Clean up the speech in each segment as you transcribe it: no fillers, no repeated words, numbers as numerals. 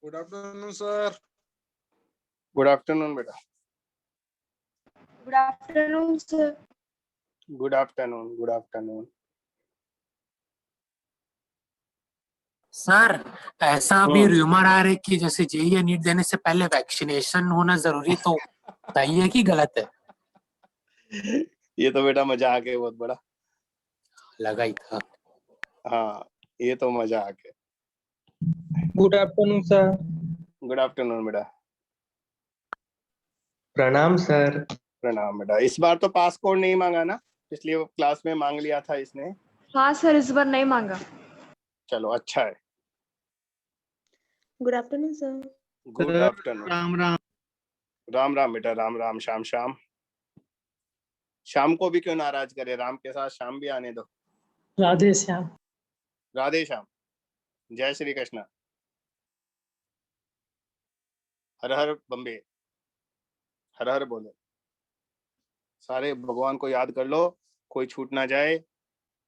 Good afternoon sir. Good afternoon बेटा। Good afternoon sir. Good afternoon, good afternoon. Sir ऐसा भी rumour आ रहा है कि जैसे जेईई या नीट देने से पहले वैक्सीनेशन होना जरूरी, तो सही है कि गलत है? ये तो बेटा मजाक है बहुत बड़ा। लगा ही था। हाँ, ये तो मजाक है। Good afternoon sir. Good afternoon बेटा। प्रणाम सर। प्रणाम बेटा। इस बार तो पास कोड नहीं मांगा ना? पिछली क्लास में मांग लिया था इसने। हाँ सर, इस बार नहीं मांगा। चलो अच्छा है। Good afternoon sir. Good afternoon. Ram Ram. Ram Ram बेटा, राम राम। शाम शाम। शाम को भी क्यों नाराज करे, राम के साथ शाम भी आने दो। राधे श्याम। राधे श्याम। जय श्री कृष्ण। हर हर बम्बे। हर हर बोले। सारे भगवान को याद कर लो, कोई छूट ना जाए,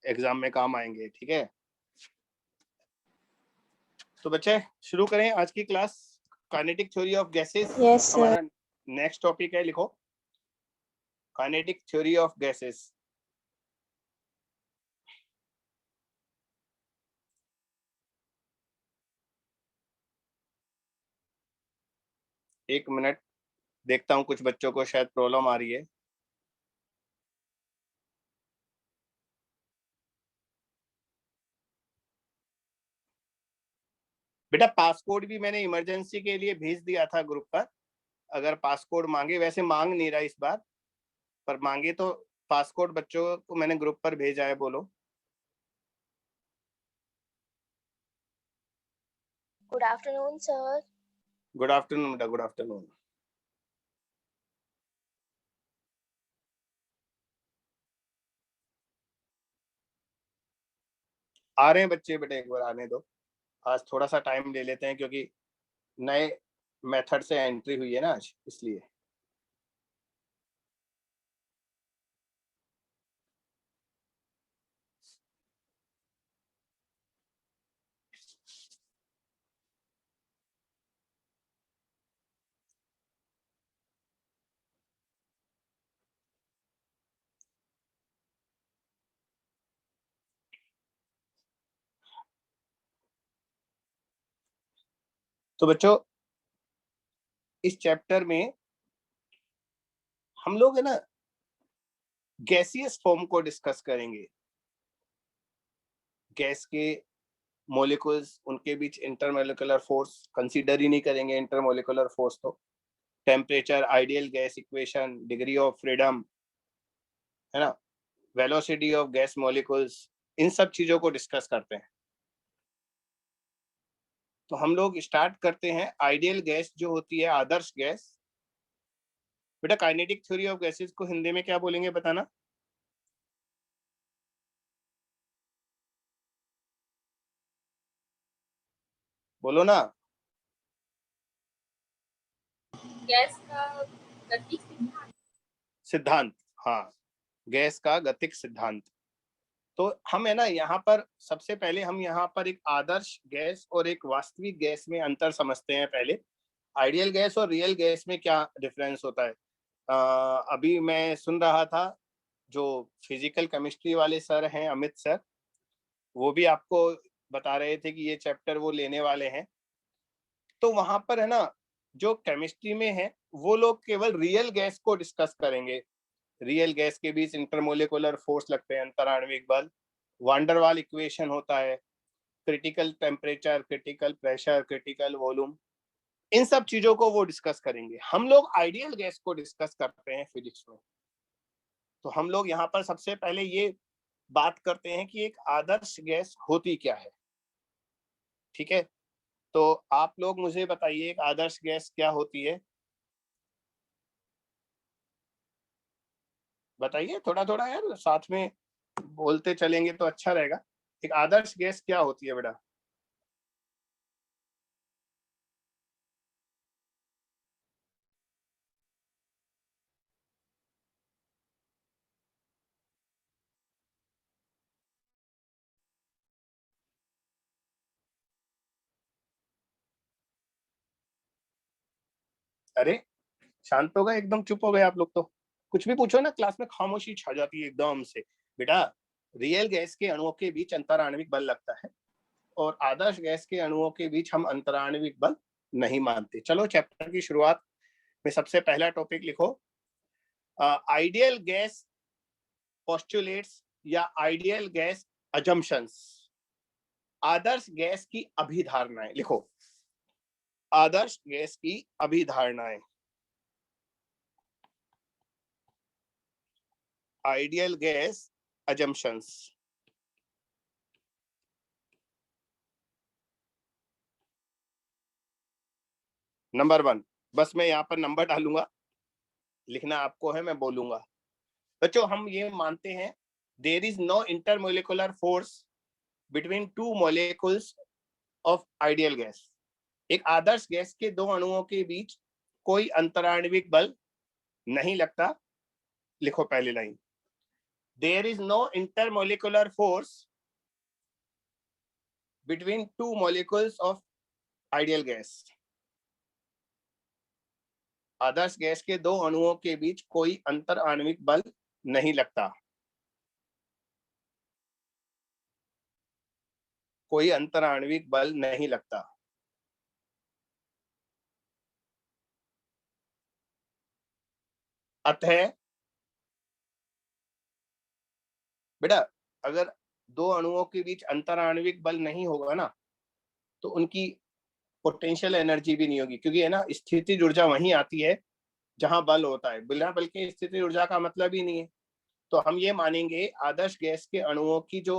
एग्जाम में काम आएंगे। ठीक है, तो बच्चे शुरू करें आज की class. Kinetic theory of gases हमारा नेक्स्ट टॉपिक है। लिखो, काइनेटिक थ्योरी ऑफ गैसेस। एक मिनट, देखता हूं कुछ बच्चों को शायद प्रॉब्लम आ रही है। बेटा पासकोड भी मैंने इमरजेंसी के लिए भेज दिया था ग्रुप पर। अगर पासकोड मांगे, वैसे मांग नहीं रहा इस बार, पर मांगे तो पासकोड बच्चों को मैंने ग्रुप पर भेजा है। बोलो। Good afternoon sir. Good afternoon बेटा, गुड आफ्टरनून। आ रहे हैं बच्चे, बेटा एक बार आने दो। आज थोड़ा सा टाइम ले लेते हैं क्योंकि नए मेथड से एंट्री हुई है ना आज, इसलिए। तो बच्चों इस चैप्टर में हम लोग है ना गैसियस फॉर्म को डिस्कस करेंगे। गैस के मॉलिक्यूल्स, उनके बीच इंटरमोलिकुलर फोर्स कंसीडर ही नहीं करेंगे। इंटरमोलिकुलर फोर्स तो temperature, ideal gas equation, degree of freedom, है ना, वेलोसिटी ऑफ गैस मॉलिक्यूल्स, इन सब चीजों को डिस्कस करते हैं। तो हम लोग स्टार्ट करते हैं। आइडियल गैस जो होती है, आदर्श गैस। बेटा काइनेटिक थ्योरी ऑफ गैसेस को हिंदी में क्या बोलेंगे बताना। बोलो ना। गैस का गतिक सिद्धांत। हाँ, गैस का गतिक सिद्धांत। तो हम है ना यहाँ पर सबसे पहले हम यहाँ पर एक आदर्श गैस और एक वास्तविक गैस में अंतर समझते हैं। पहले आइडियल गैस और रियल गैस में क्या डिफरेंस होता है। अभी मैं सुन रहा था, जो फिजिकल केमिस्ट्री वाले सर हैं, अमित सर, वो भी आपको बता रहे थे कि ये चैप्टर वो लेने वाले हैं। तो वहां पर है ना, जो केमिस्ट्री में है वो लोग केवल रियल गैस को डिस्कस करेंगे। रियल गैस के बीच इंटरमोलिकुलर फोर्स लगते हैं, अंतराण्विक बल, वांडरवाल इक्वेशन होता है, critical temperature, critical pressure, critical volume, इन सब चीजों को वो डिस्कस करेंगे। हम लोग आइडियल गैस को डिस्कस करते हैं फिजिक्स में। तो हम लोग यहाँ पर सबसे पहले ये बात करते हैं कि एक आदर्श गैस होती क्या है। ठीक है, तो आप लोग मुझे बताइए एक आदर्श गैस क्या होती है। बताइए थोड़ा थोड़ा यार, साथ में बोलते चलेंगे तो अच्छा रहेगा। एक आदर्श गैस क्या होती है बेटा। अरे शांत हो गए, एकदम चुप हो गए आप लोग। तो कुछ भी पूछो ना, क्लास में खामोशी छा जाती है एकदम से। बेटा रियल गैस के अणुओं के बीच अंतराण्विक बल लगता है और आदर्श गैस के अणुओं के बीच हम अंतराण्विक बल नहीं मानते। चलो चैप्टर की शुरुआत में सबसे पहला टॉपिक लिखो, आइडियल गैस पोस्टुलेट्स या आइडियल गैस अजम्पशंस। आदर्श गैस की अभिधारणाएं लिखो, आदर्श गैस की अभिधारणाएं। Ideal gas assumptions. नंबर 1, बस मैं यहाँ पर नंबर डालूंगा, लिखना आपको है, मैं बोलूंगा। बच्चों हम ये मानते हैं there is no intermolecular force between two molecules of ideal gas. एक आदर्श गैस के दो अणुओं के बीच कोई अंतराण्विक बल नहीं लगता। लिखो पहली line, there is no intermolecular force between two molecules of ideal gas. आदर्श गैस के दो अणुओं के बीच कोई अंतराण्विक बल नहीं लगता, कोई अंतराण्विक बल नहीं लगता। अतः बेटा अगर दो अणुओं के बीच अंतराण्विक बल नहीं होगा ना, तो उनकी पोटेंशियल एनर्जी भी नहीं होगी, क्योंकि है ना स्थितिज ऊर्जा वहीं आती है जहां बल होता है, बिना बल के स्थितिज ऊर्जा का मतलब ही नहीं है। तो हम ये मानेंगे आदर्श गैस के अणुओं की जो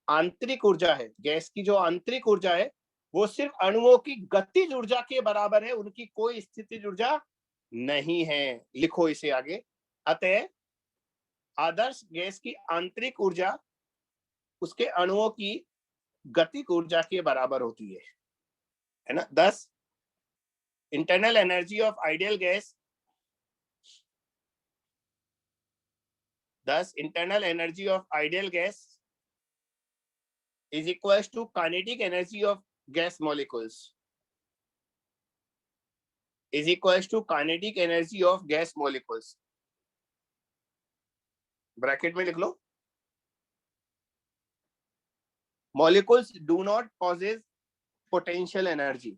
आंतरिक ऊर्जा है, गैस की जो आंतरिक ऊर्जा है, वो सिर्फ अणुओं की गतिज ऊर्जा के बराबर है, उनकी कोई स्थितिज ऊर्जा नहीं है। लिखो इसे आगे, अतः आदर्श गैस की आंतरिक ऊर्जा उसके अणुओं की गतिज ऊर्जा के बराबर होती है ना। 10 internal energy of ideal gas, 10 internal energy of ideal gas is equals to kinetic energy of gas molecules, is equals to kinetic energy of gas molecules। Bracket में लिख लो, molecules do not possess potential energy,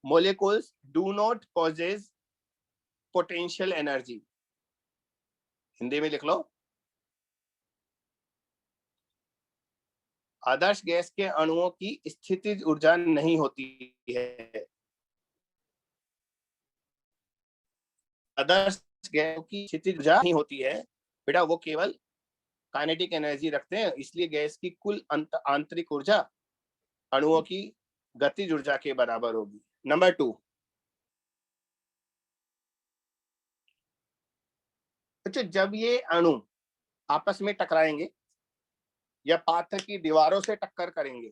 molecules do not possess potential energy। Hindi में लिख लो, आदर्श gas के अणुओं की स्थितिज ऊर्जा नहीं होती है। आदर्श गैस की स्थितिज ऊर्जा नहीं होती है बेटा, वो केवल काइनेटिक एनर्जी रखते हैं, इसलिए गैस की कुल आंतरिक ऊर्जा अणुओं की गतिज ऊर्जा के बराबर होगी। नंबर 2, अच्छा जब ये अणु आपस में टकराएंगे या पात्र की दीवारों से टक्कर करेंगे,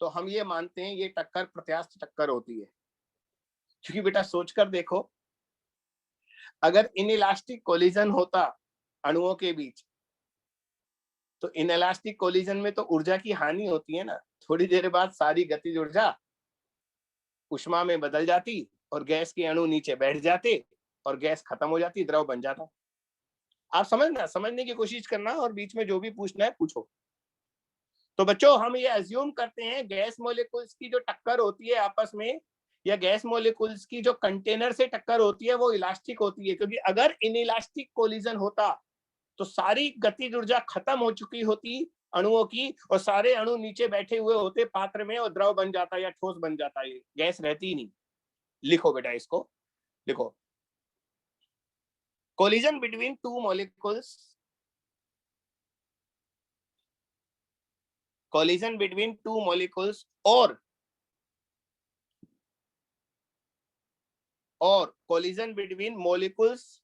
तो हम ये मानते हैं ये टक्कर प्रत्यास्थ टक्कर होती है। क्योंकि बेटा सोचकर देखो, अगर इनइलास्टिक कोलिजन होता अणुओं के बीच, तो इनइलास्टिक कोलिजन में तो ऊर्जा की हानि होती है ना, थोड़ी देर बाद सारी गतिज ऊर्जा उष्मा में बदल जाती और गैस के अणु नीचे बैठ जाते और गैस खत्म हो जाती, द्रव बन जाता। आप समझने की कोशिश करना और बीच में जो भी पूछना है पूछो। तो बच्चों हम ये अज्यूम करते हैं गैस मॉलिक्यूल्स की जो टक्कर होती है आपस में, या गैस मॉलिक्यूल्स की जो कंटेनर से टक्कर होती है, वो इलास्टिक होती है। क्योंकि अगर इनइलास्टिक कोलिजन होता तो सारी गतिज ऊर्जा खत्म हो चुकी होती अणुओं की, और सारे अणु नीचे बैठे हुए होते पात्र में और द्रव बन जाता या ठोस बन जाता, ये गैस रहती ही नहीं। लिखो बेटा इसको, लिखो collision between two molecules, collision between two molecules or collision between molecules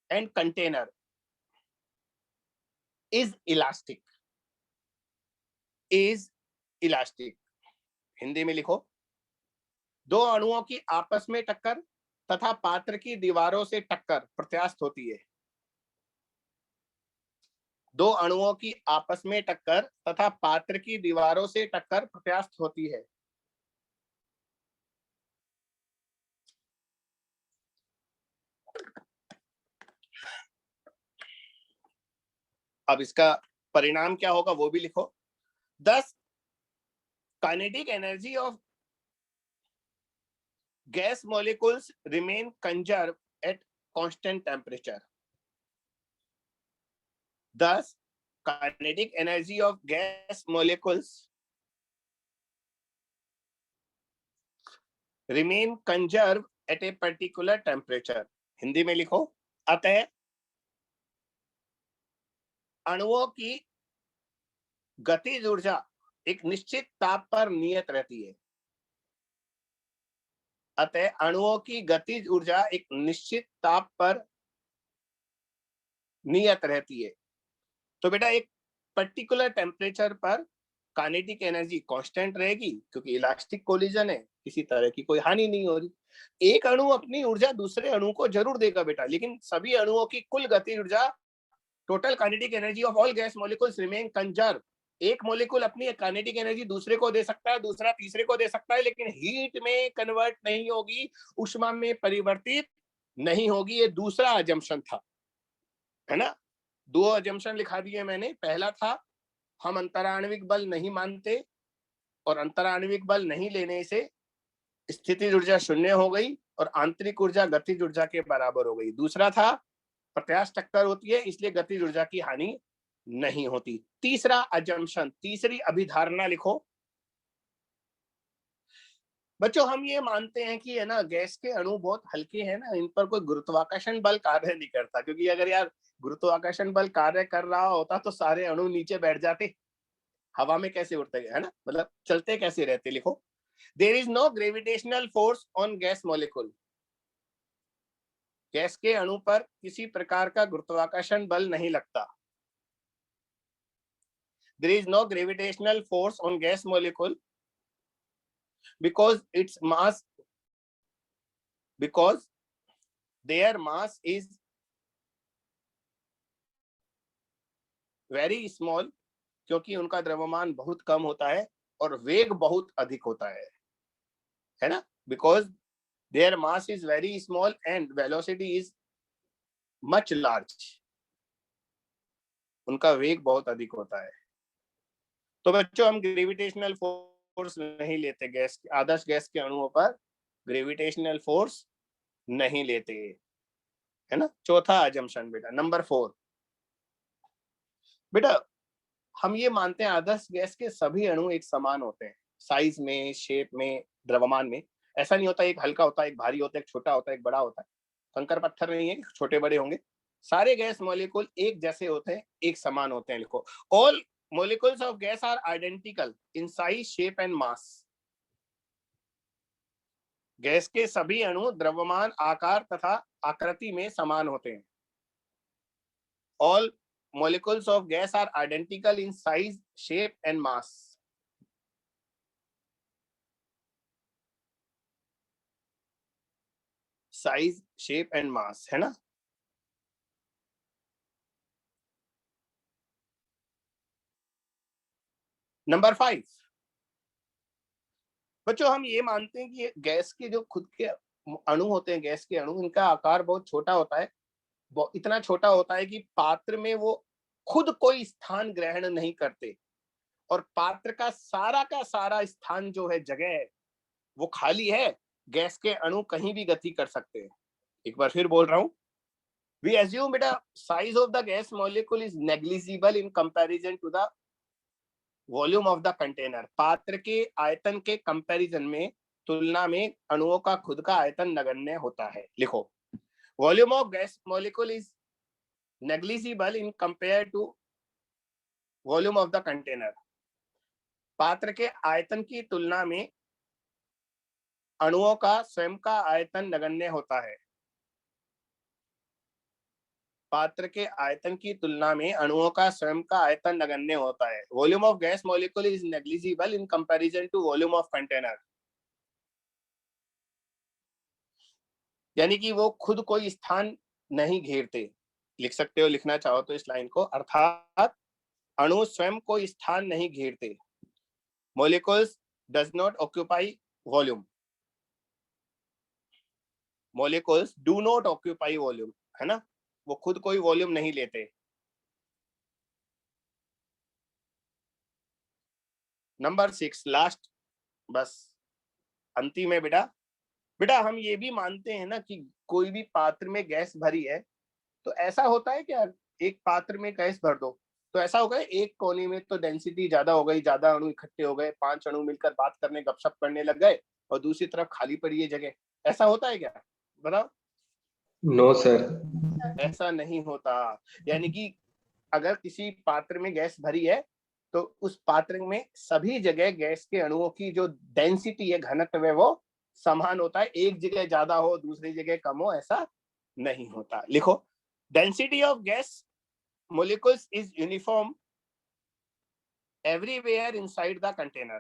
and container is elastic, is elastic। Hindi में लिखो, दो अणुओं की आपस में टक्कर तथा पात्र की दीवारों से टक्कर प्रत्यास्थ होती है। दो अणुओं की आपस में टक्कर तथा पात्र की दीवारों से टक्कर प्रत्यास्थ होती है। अब इसका परिणाम क्या होगा वो भी लिखो। 10 kinetic energy of gas molecules remain conserved at constant temperature. Thus, kinetic energy of gas molecules remain conserved at a particular temperature. Hindi में लिखो, अतः अणुओं की गतिज ऊर्जा एक निश्चित ताप पर नियत रहती है। अतः अणुओं की गतिज ऊर्जा एक निश्चित ताप पर नियत रहती है। तो बेटा एक पर्टिकुलर टेम्परेचर पर काइनेटिक एनर्जी कांस्टेंट रहेगी, क्योंकि इलास्टिक कोलिजन है, किसी तरह की कोई हानि नहीं हो रही। एक अणु अपनी ऊर्जा दूसरे अणु को जरूर देगा बेटा, लेकिन सभी अणुओं की कुल गतिज ऊर्जा, total kinetic energy of all gas molecules remain conserve. एक मॉलिक्यूल अपनी काइनेटिक एनर्जी दूसरे को दे सकता है, दूसरा तीसरे को दे सकता है, लेकिन हीट में कन्वर्ट नहीं होगी, ऊष्मा में परिवर्तित नहीं होगी। ये दूसरा अजम्पशन था, है ना। 2 अजम्पशन लिखा दिए मैंने। पहला था हम अंतराण्विक बल नहीं मानते और अंतराण्विक बल नहीं लेने से स्थितिज ऊर्जा शून्य हो गई और आंतरिक ऊर्जा गतिज ऊर्जा के बराबर हो गई। दूसरा था प्रत्यास्थ टक्कर होती है, इसलिए गतिज ऊर्जा की हानि नहीं होती। तीसरा अजम्पशन, तीसरी अभिधारणा लिखो बच्चों। हम ये मानते हैं कि है ना गैस के अणु बहुत हल्के हैं ना, इन पर कोई गुरुत्वाकर्षण बल कार्य नहीं करता, क्योंकि अगर यार गुरुत्वाकर्षण बल कार्य कर रहा होता तो सारे अणु नीचे बैठ जाते, हवा में कैसे उड़ते, है ना, मतलब चलते कैसे रहते। लिखो, there is no gravitational force on gas molecule. Gas के अणु पर किसी प्रकार का गुरुत्वाकर्षण बल नहीं लगता। There is no gravitational force on gas molecule because their mass is very small, क्योंकि उनका द्रव्यमान बहुत कम होता है और वेग बहुत अधिक होता है ना। because their mass is very small and velocity is much large, उनका वेग बहुत अधिक होता है। तो बच्चों हम ग्रेविटेशनल फोर्स नहीं लेते गैस, आदर्श गैस के अणुओं पर ग्रेविटेशनल फोर्स नहीं लेते, है ना। चौथा अजम्पशन बेटा, नंबर 4 बेटा, हम ये मानते हैं आदर्श गैस के सभी अणु एक समान होते हैं, साइज में, शेप में, द्रव्यमान में। ऐसा नहीं होता एक हल्का होता है, एक भारी होता है, एक छोटा होता है, एक बड़ा होता है। कंकर पत्थर नहीं है छोटे बड़े होंगे, सारे गैस मॉलिक्यूल एक जैसे होते हैं, एक समान होते हैं। लिखो, all molecules of gas are identical in size, shape and mass. Gas के सभी अणु द्रव्यमान, आकार तथा आकृति में समान होते हैं। All molecules of gas are identical in size, shape and mass. Size, shape and mass, है ना। नंबर 5 बच्चों, हम ये मानते हैं कि गैस के जो खुद के अणु होते हैं, गैस के अणु, इनका आकार बहुत छोटा होता है, इतना छोटा होता है कि पात्र में वो खुद कोई स्थान ग्रहण नहीं करते और पात्र का सारा स्थान जो है, जगह है, वो खाली है। गैस के अणु कहीं भी गति कर सकते हैं। एक बार फिर बोल रहा हूं, we assume बेटा size of the gas molecule is negligible in comparison to the volume of the container. पात्र के आयतन के कंपैरिजन में, तुलना में अणुओं का खुद का आयतन नगण्य होता है। लिखो, volume of gas molecule is negligible in compared to volume of the container. पात्र के आयतन की तुलना में अणुओं का स्वयं का आयतन नगण्य होता है। पात्र के आयतन की तुलना में अणुओं का स्वयं का आयतन नगण्य होता है। Volume of gas molecule is negligible in comparison to volume of container. यानी कि वो खुद कोई स्थान नहीं घेरते। लिख सकते हो, लिखना चाहो तो इस लाइन को, अर्थात अणु स्वयं कोई स्थान नहीं घेरते। Molecules does not occupy volume. Molecules do not occupy volume, है ना, वो खुद कोई वॉल्यूम नहीं लेते। नंबर 6 लास्ट, बस अंतिम है बेटा। बेटा हम ये भी मानते हैं ना कि कोई भी पात्र में गैस भरी है तो ऐसा होता है क्या, एक पात्र में गैस भर दो तो ऐसा होगा एक कोने में तो डेंसिटी ज्यादा हो गई, ज्यादा अणु इकट्ठे हो गए, 5 अणु मिलकर बात करने गपशप करने लग गए और दूसरी तरफ खाली पड़ी है जगह, ऐसा होता है क्या, बताओ? No sir. ऐसा नहीं होता। यानी कि अगर किसी पात्र में गैस भरी है तो उस पात्र में सभी जगह गैस के अणुओं की जो डेंसिटी है, घनत्व है, वो समान होता है। एक जगह ज्यादा हो दूसरी जगह कम हो, ऐसा नहीं होता। लिखो, density of gas molecules is uniform everywhere inside the container.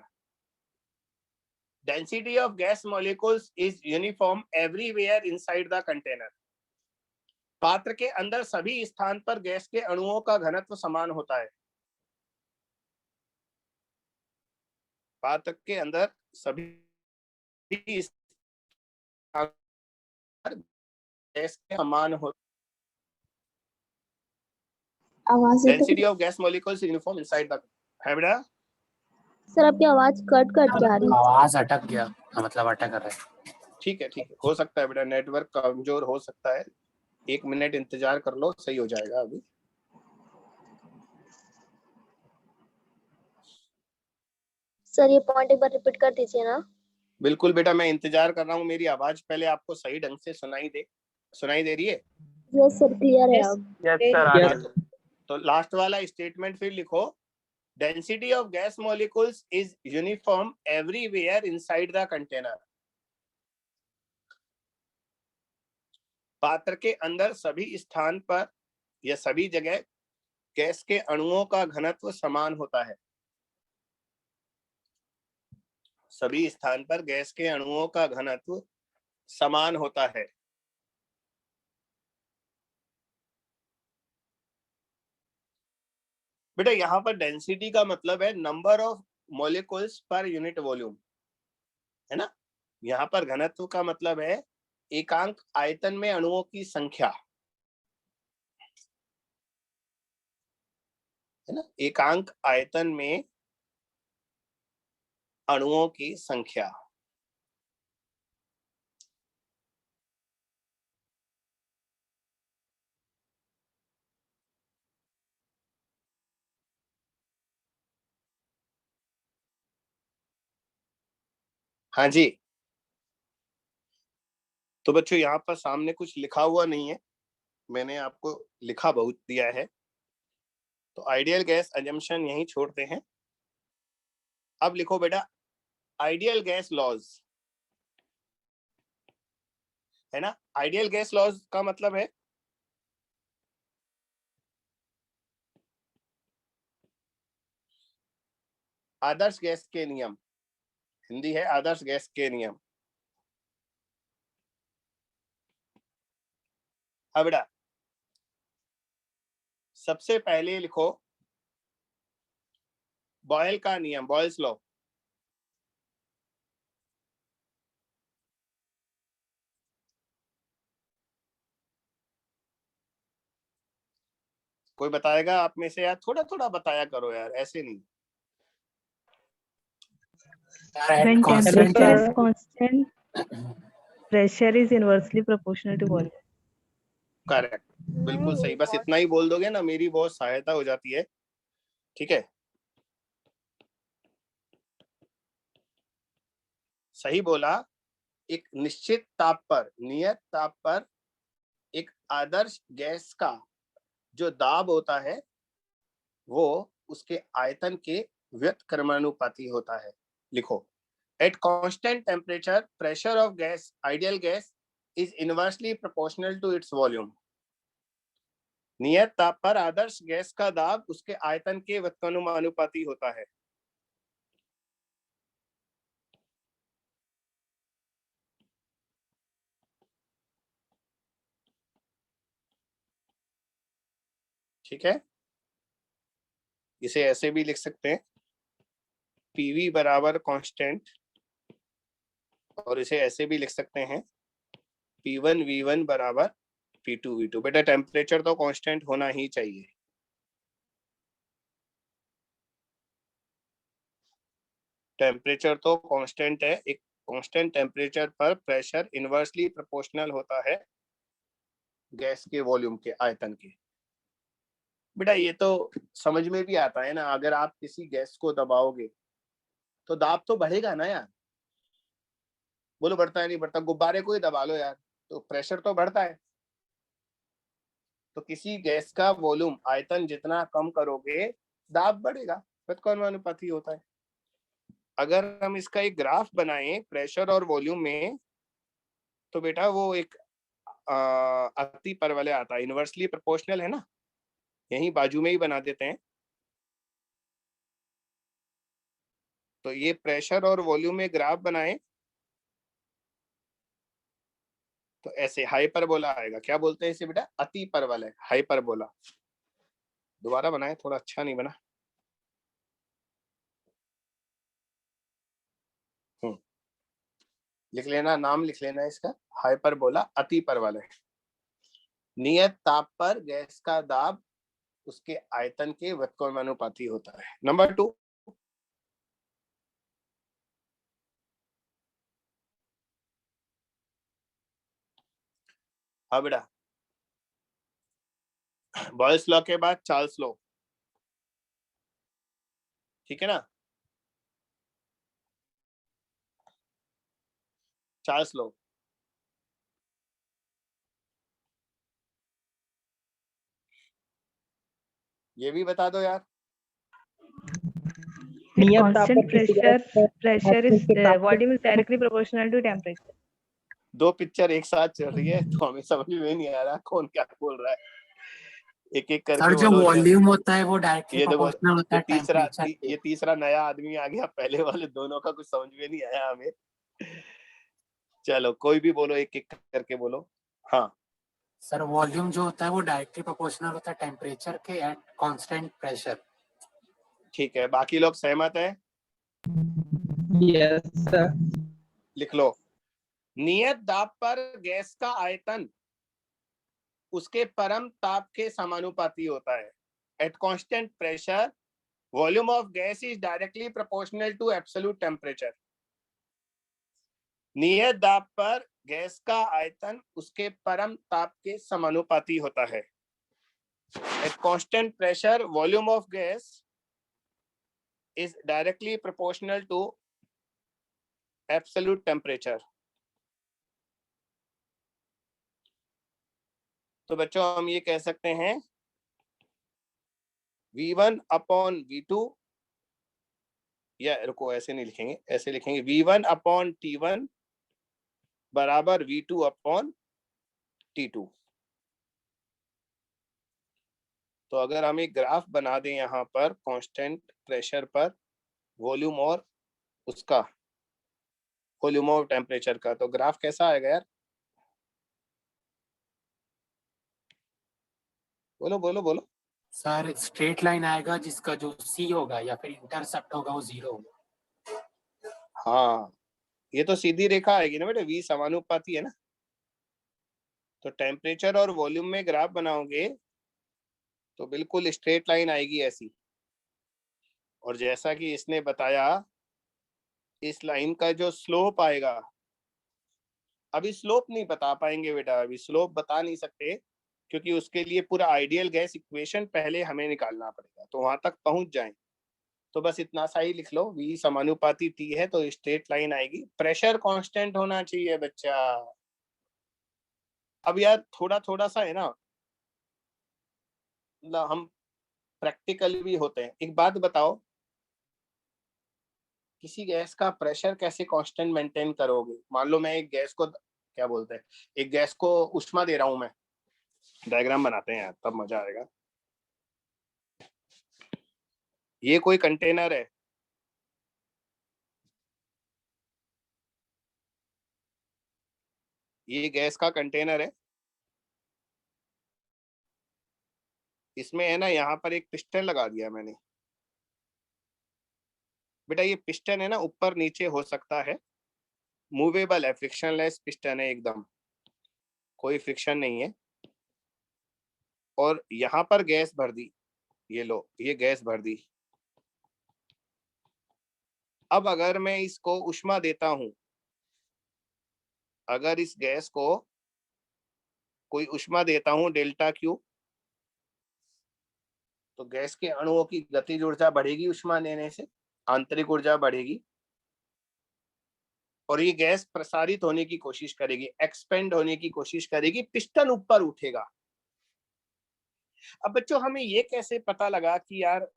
Density of gas molecules is uniform everywhere inside the container. पात्र के अंदर सभी स्थान पर गैस के अणुओं का घनत्व समान होता है। पात्र के अंदर सभी स्थान पर गैस के समान होता है। Density of gas molecules uniform inside the, है बेटा? सर आपकी आवाज कट कट के आ रही है। आवाज अटक गया, मतलब अटक रहा है। ठीक है, हो सकता है बेटा, नेटवर्क कमजोर हो सकता है। 1 मिनट इंतजार कर लो, सही हो जाएगा अभी। सर ये पॉइंट एक बार रिपीट कर दीजिए ना। बिल्कुल बेटा, मैं इंतजार कर रहा हूँ। मेरी आवाज पहले आपको सही ढंग से सुनाई दे रही है? यस सर, क्लियर है अब। Yes sir. तो लास्ट वाला स्टेटमेंट फिर लिखो, density of gas molecules is uniform everywhere inside the container. पात्र के अंदर सभी स्थान पर या सभी जगह गैस के अणुओं का घनत्व समान होता है। सभी स्थान पर गैस के अणुओं का घनत्व समान होता है। बेटा यहाँ पर डेंसिटी का मतलब है number of molecules per unit volume, है ना? यहाँ पर घनत्व का मतलब है एकांक आयतन में अणुओं की संख्या, है ना? एकांक आयतन में अणुओं की संख्या। हाँ जी, तो बच्चों यहाँ पर सामने कुछ लिखा हुआ नहीं है, मैंने आपको लिखा बहुत दिया है, तो आइडियल गैस अजम्पशन यहीं छोड़ते हैं। अब लिखो बेटा आइडियल गैस लॉज, है ना? आइडियल गैस लॉज का मतलब है आदर्श गैस के नियम। हिंदी है आदर्श गैस के नियम। हाँ बेटा, सबसे पहले लिखो बॉयल का नियम, बॉयल्स लॉ। कोई बताएगा आप में से? यार थोड़ा थोड़ा बताया करो यार, ऐसे नहीं। When Constant temperature is constant, pressure is inversely proportional to volume. Correct, बिल्कुल सही। बस इतना ही बोल दोगे ना, मेरी बहुत सहायता हो जाती है। ठीक है, सही बोला। एक निश्चित ताप पर, नियत ताप पर एक आदर्श गैस का जो दाब होता है वो उसके आयतन के व्युत्क्रमानुपाती होता है। लिखो, at constant temperature pressure of gas, ideal gas, is inversely proportional to its volume. नियत ताप पर आदर्श गैस का दाब उसके आयतन के व्युत्क्रमानुपाती होता है। ठीक है, इसे ऐसे भी लिख सकते हैं, पीवी बराबर कांस्टेंट, और इसे ऐसे भी लिख सकते हैं P1 V1 बराबर P2 V2। बेटा टेम्परेचर तो कांस्टेंट होना ही चाहिए। टेम्परेचर तो कांस्टेंट है, एक कांस्टेंट टेम्परेचर पर प्रेशर इनवर्सली प्रोपोर्शनल होता है गैस के वॉल्यूम के, आयतन के। बेटा ये तो समझ में भी आता है ना, अगर आप किसी गैस को दबाओगे तो दाब तो बढ़ेगा ना यार। बोलो बढ़ता है नहीं बढ़ता? गुब्बारे को ही दबा लो यार तो प्रेशर तो बढ़ता है। तो किसी गैस का वॉल्यूम, आयतन जितना कम करोगे दाब बढ़ेगा, व्युत्क्रमानुपाती होता है। अगर हम इसका एक ग्राफ बनाएं प्रेशर और वॉल्यूम में, तो बेटा वो एक अति परवलय आता है, इनवर्सली प्रोपोर्शनल है ना, यहीं बाजू में ही बना देते हैं। तो ये प्रेशर और वॉल्यूम में ग्राफ बनाएं तो ऐसे हाइपरबोला आएगा। क्या बोलते हैं इसे बेटा? अति परवलय, हाइपरबोला। दोबारा बनाए, थोड़ा अच्छा नहीं बना। लिख लेना, नाम लिख लेना इसका, हाइपरबोला, अति परवलय। नियत ताप पर गैस का दाब उसके आयतन के व्युत्क्रमानुपाती होता है। नंबर 2, हाँ बेटा, बॉयल्स लॉ के बाद चार्ल्स लॉ, ठीक है ना? चार्ल्स लॉ, ये भी बता दो यार। Constant pressure is volume is directly proportional to temperature. दो पिक्चर एक साथ चल रही है तो हमें समझ में नहीं आ रहा कौन क्या बोल रहा है। एक एक करके सर जो बोलो। वॉल्यूम होता है वो डायरेक्टली ये देखो, प्रोपोर्शनल होता है टेम्परेचर के। ये तीसरा नया आदमी आ गया, पहले वाले दोनों का कुछ समझ में नहीं आया हमें। चलो कोई भी बोलो, एक एक करके बोलो। हाँ सर वॉल्यूम जो होता है वो डायरेक्टली प्रोपोर्शनल होता है टेम्परेचर के एट कांस्टेंट प्रेशर। ठीक है, बाकी लोग सहमत है? Yes sir. लिख लो, नियत दाब पर गैस का आयतन उसके परम ताप के समानुपाती होता है। At constant pressure volume of gas is directly proportional to absolute temperature. नियत दाब पर गैस का आयतन उसके परम ताप के समानुपाती होता है। At constant pressure, volume of gas is directly proportional to absolute temperature. तो बच्चों हम ये कह सकते हैं V1 अपॉन V2, या रुको ऐसे नहीं लिखेंगे, ऐसे लिखेंगे V1 अपॉन T1 बराबर V2 अपॉन T2। तो अगर हम एक ग्राफ बना दें यहाँ पर कांस्टेंट प्रेशर पर वॉल्यूम और उसका वॉल्यूम ऑफ टेम्परेचर का, तो ग्राफ कैसा आएगा यार? बोलो बोलो बोलो। सर स्ट्रेट लाइन आएगा जिसका जो सी होगा या फिर इंटरसेप्ट होगा वो 0 होगा। हाँ ये तो सीधी रेखा आएगी ना बेटे, V समानुपाती है ना। तो टेम्परेचर और वॉल्यूम में ग्राफ बनाओगे तो बिल्कुल स्ट्रेट लाइन आएगी ऐसी। और जैसा कि इसने बताया, इस लाइन का जो स्लोप आएगा, अभी स्लोप नहीं बता पाएंगे बेटा, अभी स्लोप बता नहीं सकते क्योंकि उसके लिए पूरा आइडियल गैस इक्वेशन पहले हमें निकालना पड़ेगा। तो वहां तक पहुंच जाएं तो बस इतना सा ही लिख लो, V समानुपाती T है तो स्ट्रेट लाइन आएगी। प्रेशर कांस्टेंट होना चाहिए बच्चा। अब यार थोड़ा थोड़ा सा है ना, मतलब हम प्रैक्टिकल भी होते हैं। एक बात बताओ, किसी गैस का प्रेशर कैसे कांस्टेंट मेंटेन करोगे? मान लो मैं एक गैस को, क्या बोलते हैं, एक गैस को उष्मा दे रहा हूं मैं। डायग्राम बनाते हैं यार, तब मजा आएगा। ये कोई कंटेनर है, ये गैस का कंटेनर है। इसमें है ना, यहाँ पर एक पिस्टन लगा दिया मैंने। बेटा ये पिस्टन है ना, ऊपर नीचे हो सकता है, मूवेबल है, फ्रिक्शनलेस पिस्टन है एकदम, कोई फ्रिक्शन नहीं है। और यहाँ पर गैस भर दी, ये लो, ये गैस भर दी। अब अगर मैं इसको ऊष्मा देता हूं, अगर इस गैस को कोई ऊष्मा देता हूं डेल्टा क्यू, तो गैस के अणुओं की गतिज ऊर्जा बढ़ेगी ऊष्मा देने से, आंतरिक ऊर्जा बढ़ेगी, और ये गैस प्रसारित होने की कोशिश करेगी, एक्सपेंड होने की कोशिश करेगी, पिस्टन ऊपर उठेगा। अब बच्चों हमें ये कैसे पता लगा कि यार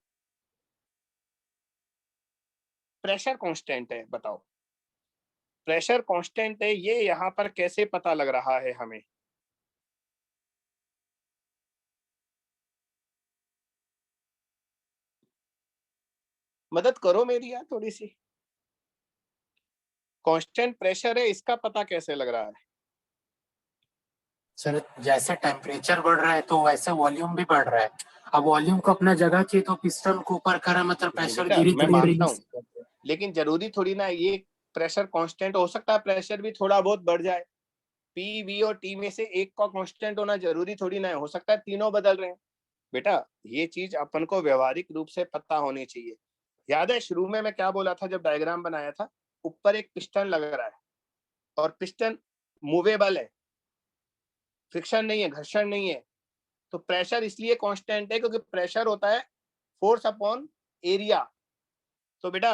प्रेशर कांस्टेंट है? बताओ, प्रेशर कांस्टेंट है, ये यहाँ पर कैसे पता लग रहा है हमें? मदद करो मेरी यार थोड़ी सी। कांस्टेंट प्रेशर है, इसका पता कैसे लग रहा है? सर जैसे टेम्परेचर बढ़ रहा है तो वैसे वॉल्यूम भी बढ़ रहा है। अब वॉल्यूम को अपना जगह चाहिए तो पिस्टन को ऊपर करा, मतलब प्रेशर बेटा धीरे मैं धीरे मानता रिलीज। हूँ, लेकिन जरूरी थोड़ी ना ये प्रेशर कांस्टेंट हो सकता है, प्रेशर भी थोड़ा बहुत बढ़ जाए। पी वी और टी में से एक का कांस्टेंट होना जरूरी थोड़ी ना है, हो सकता है तीनों बदल रहे हैं। बेटा ये चीज अपन को व्यवहारिक रूप से पता होनी चाहिए। याद है शुरू में मैं क्या बोला था जब डायग्राम बनाया था? ऊपर एक पिस्टन लग रहा है और पिस्टन मूवेबल है, फ्रिक्शन नहीं है, घर्षण नहीं है, तो प्रेशर इसलिए कांस्टेंट है क्योंकि प्रेशर होता है फोर्स अपॉन एरिया। तो बेटा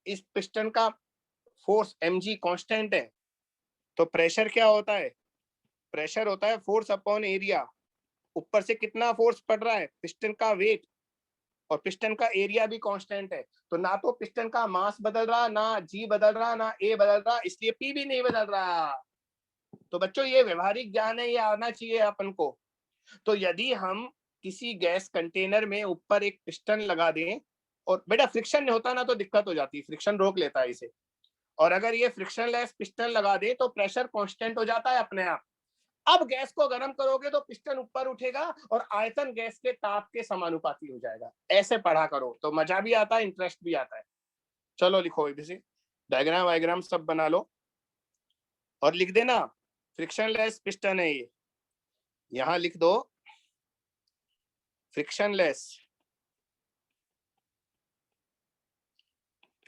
इस पिस्टन का फोर्स mg कांस्टेंट है, तो प्रेशर क्या होता है? प्रेशर होता है फोर्स अपॉन एरिया। ऊपर से कितना फोर्स पड़ रहा है? पिस्टन का वेट, और पिस्टन का एरिया भी कांस्टेंट है। तो ना तो पिस्टन का मास बदल रहा, ना जी बदल रहा, ना ए बदल रहा, इसलिए पी भी नहीं बदल रहा। तो बच्चों ये व्यवहारिक ज्ञान है, ये आना चाहिए अपन को। तो यदि हम किसी गैस कंटेनर में ऊपर एक पिस्टन लगा दें, और बेटा फ्रिक्शन नहीं होता ना तो दिक्कत हो जाती है, फ्रिक्शन रोक लेता है इसे, और अगर ये फ्रिक्शनलेस पिस्टन लगा दे तो प्रेशर कांस्टेंट हो जाता है अपने आप। अब गैस को गर्म करोगे तो पिस्टन ऊपर उठेगा और आयतन गैस के ताप के समानुपाती हो जाएगा। ऐसे पढ़ा करो तो मजा भी आता है, इंटरेस्ट भी आता है। चलो लिखो इसे, डायग्राम वायग्राम सब बना लो और लिख देना फ्रिक्शनलेस पिस्टन है ये, यहां लिख दो फ्रिक्शनलेस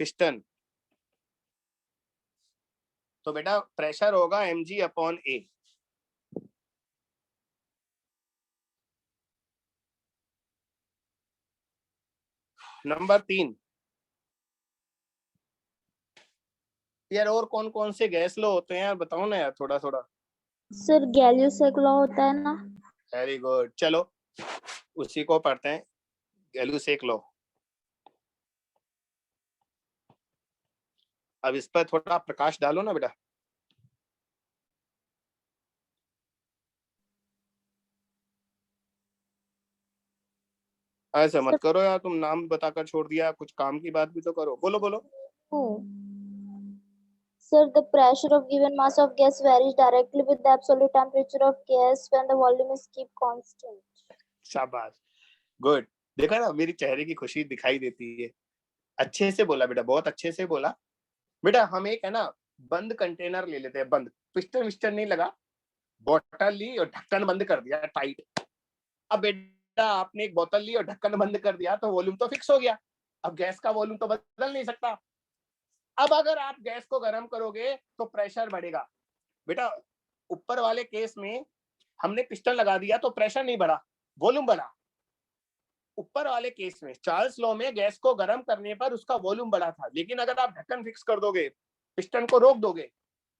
पिस्टन। तो बेटा प्रेशर होगा mg अपॉन ए। नंबर 3, यार और कौन कौन से गैस लो होते हैं यार, बताओ ना यार थोड़ा थोड़ा। सर गैलियो लॉ होता है ना। वेरी गुड, चलो उसी को पढ़ते हैं, गैलुसेक लो। अब इस पर थोड़ा प्रकाश डालो ना बेटा। ऐसा मत करो यार, तुम नाम बताकर छोड़ दिया, कुछ काम की बात भी तो करो। बोलो बोलो। Sir, the pressure of given mass of gas varies directly with the absolute temperature of gas when the volume is kept constant. शाबाश, गुड। देखा ना मेरी चेहरे की खुशी दिखाई देती है। अच्छे से बोला बेटा, बहुत अच्छे से बोला बेटा। हम एक है ना बंद कंटेनर ले लेते हैं, बंद, पिस्टन विस्टन नहीं लगा, बोतल ली और ढक्कन बंद कर दिया टाइट। अब बेटा आपने एक बोतल ली और ढक्कन बंद कर दिया तो वॉल्यूम तो फिक्स हो गया। अब गैस का वॉल्यूम तो बदल नहीं सकता। अब अगर आप गैस को गर्म करोगे तो प्रेशर बढ़ेगा। बेटा ऊपर वाले केस में हमने पिस्टन लगा दिया तो प्रेशर नहीं बढ़ा, वॉल्यूम बढ़ा। ऊपर वाले केस में चार्ल्स लॉ में गैस को गर्म करने पर उसका वॉल्यूम बढ़ा था, लेकिन अगर आप ढक्कन फिक्स कर दोगे, पिस्टन को रोक दोगे,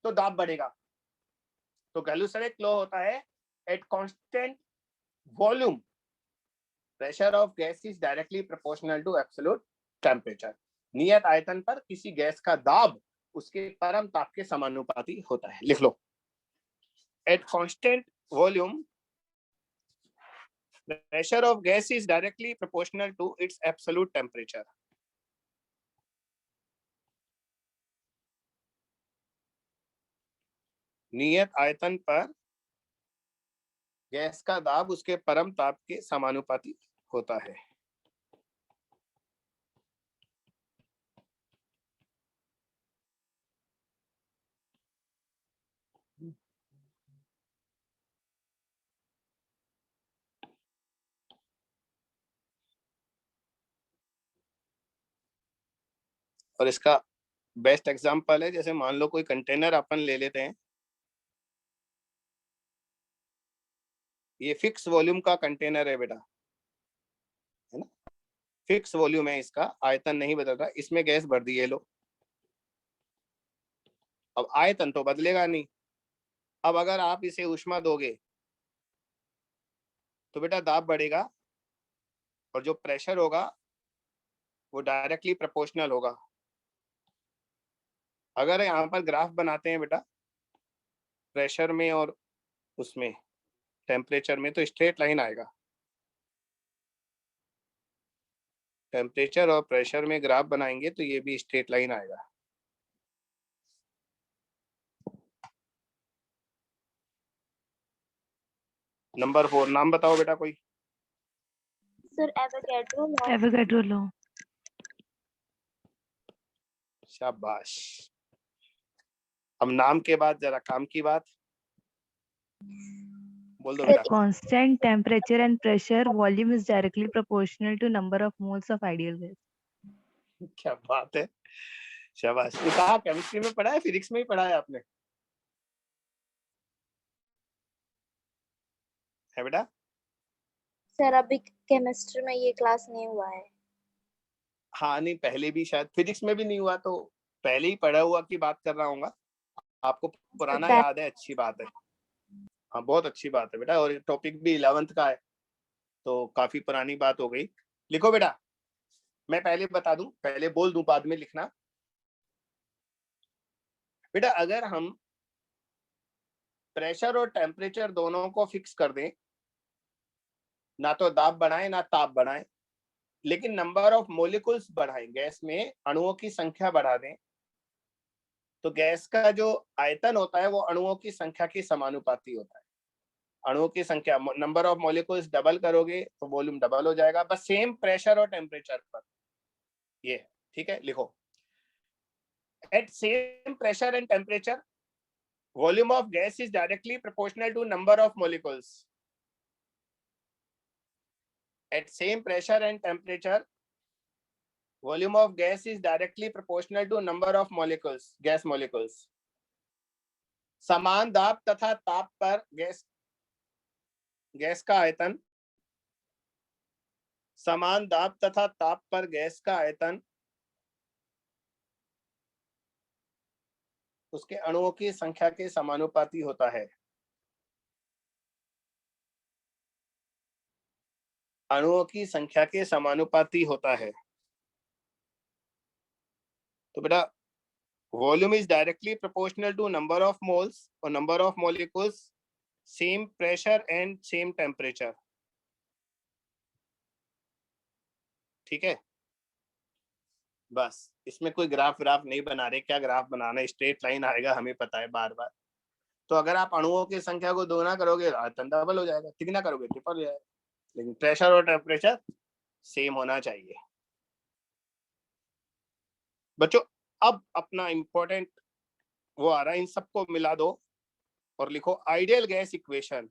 तो दाब बढ़ेगा। तो गैलुसेक लॉ होता है at constant volume pressure of gas is directly proportional to absolute temperature. नियत आयतन पर किसी गैस का दाब उसके परम ताप के समानुपाती होता है। लिख लो, at constant volume pressure of gas is directly proportional to its absolute temperature. नियत आयतन पर गैस का दाब उसके परम ताप के समानुपाती होता है। और इसका बेस्ट एग्जांपल है, जैसे मान लो कोई कंटेनर अपन ले लेते हैं, ये फिक्स वॉल्यूम का कंटेनर है बेटा, है ना, फिक्स वॉल्यूम है, इसका आयतन नहीं बदल रहा, इसमें गैस भर दी है लो। अब आयतन तो बदलेगा नहीं। अब अगर आप इसे ऊष्मा दोगे तो बेटा दाब बढ़ेगा और जो प्रेशर होगा वो डायरेक्टली प्रोपोर्शनल होगा। अगर यहाँ पर ग्राफ बनाते हैं बेटा प्रेशर में और उसमें टेम्परेचर में, तो स्ट्रेट लाइन आएगा। टेम्परेचर और प्रेशर में ग्राफ बनाएंगे तो ये भी स्ट्रेट लाइन आएगा। नंबर 4 नाम बताओ बेटा कोई। Sir, Avogadro law. Avogadro law. शाबाश। अब नाम के बाद जरा काम की बात बोल दो बेटा। Constant temperature and pressure volume is directly proportional to number of moles of ideal gas. क्या बात है, शाबाश। ये कहा केमिस्ट्री में पढ़ा है, फिजिक्स में ही पढ़ा है आपने, है बेटा? Sir, अभी केमिस्ट्री में ये क्लास नहीं हुआ है। हाँ नहीं, पहले भी शायद फिजिक्स में भी नहीं हुआ, तो पहले ही पढ़ा हुआ की बात कर रहा हूँ। आपको पुराना याद है, अच्छी बात है। हाँ बहुत अच्छी बात है बेटा, और टॉपिक भी 11th का है तो काफी पुरानी बात हो गई। लिखो बेटा, मैं पहले बता दूं, पहले बोल दूं, बाद में लिखना। बेटा अगर हम प्रेशर और टेम्परेचर दोनों को फिक्स कर दें, ना तो दाब बढ़ाएं ना ताप बढ़ाएं, लेकिन नंबर ऑफ मोलिकुल्स बढ़ाएं, गैस में अणुओं की संख्या बढ़ा दें, तो गैस का जो आयतन होता है वो अणुओं की संख्या के समानुपाती होता है। अणुओं की संख्या, नंबर ऑफ मॉलिक्यूल्स डबल करोगे तो वॉल्यूम डबल हो जाएगा, बस सेम प्रेशर और टेम्परेचर पर। ये ठीक है, लिखो। At same pressure and temperature volume of gas is directly proportional to number of molecules. At same pressure and temperature volume of gas is directly proportional to number of molecules, gas molecules. समान दाब तथा ताप पर gas का आयतन, समान दाब तथा ताप पर गैस का आयतन उसके अणुओं की संख्या के समानुपाती होता है। अणुओं की संख्या के समानुपाती होता है। तो बेटा volume is directly proportional to number of moles और number of molecules, same pressure and same temperature. ठीक है, बस इसमें कोई ग्राफ नहीं बना रहे। क्या ग्राफ बनाना, स्ट्रेट लाइन आएगा, हमें पता है बार बार। तो अगर आप अणुओं की संख्या को दोगुना करोगे आयतन डबल हो जाएगा, तिगुना करोगे ट्रिपल हो जाएगा, लेकिन प्रेशर और टेम्परेचर सेम होना चाहिए। बच्चों अब अपना इंपॉर्टेंट वो आ रहा है, इन सबको मिला दो और लिखो आइडियल गैस इक्वेशन।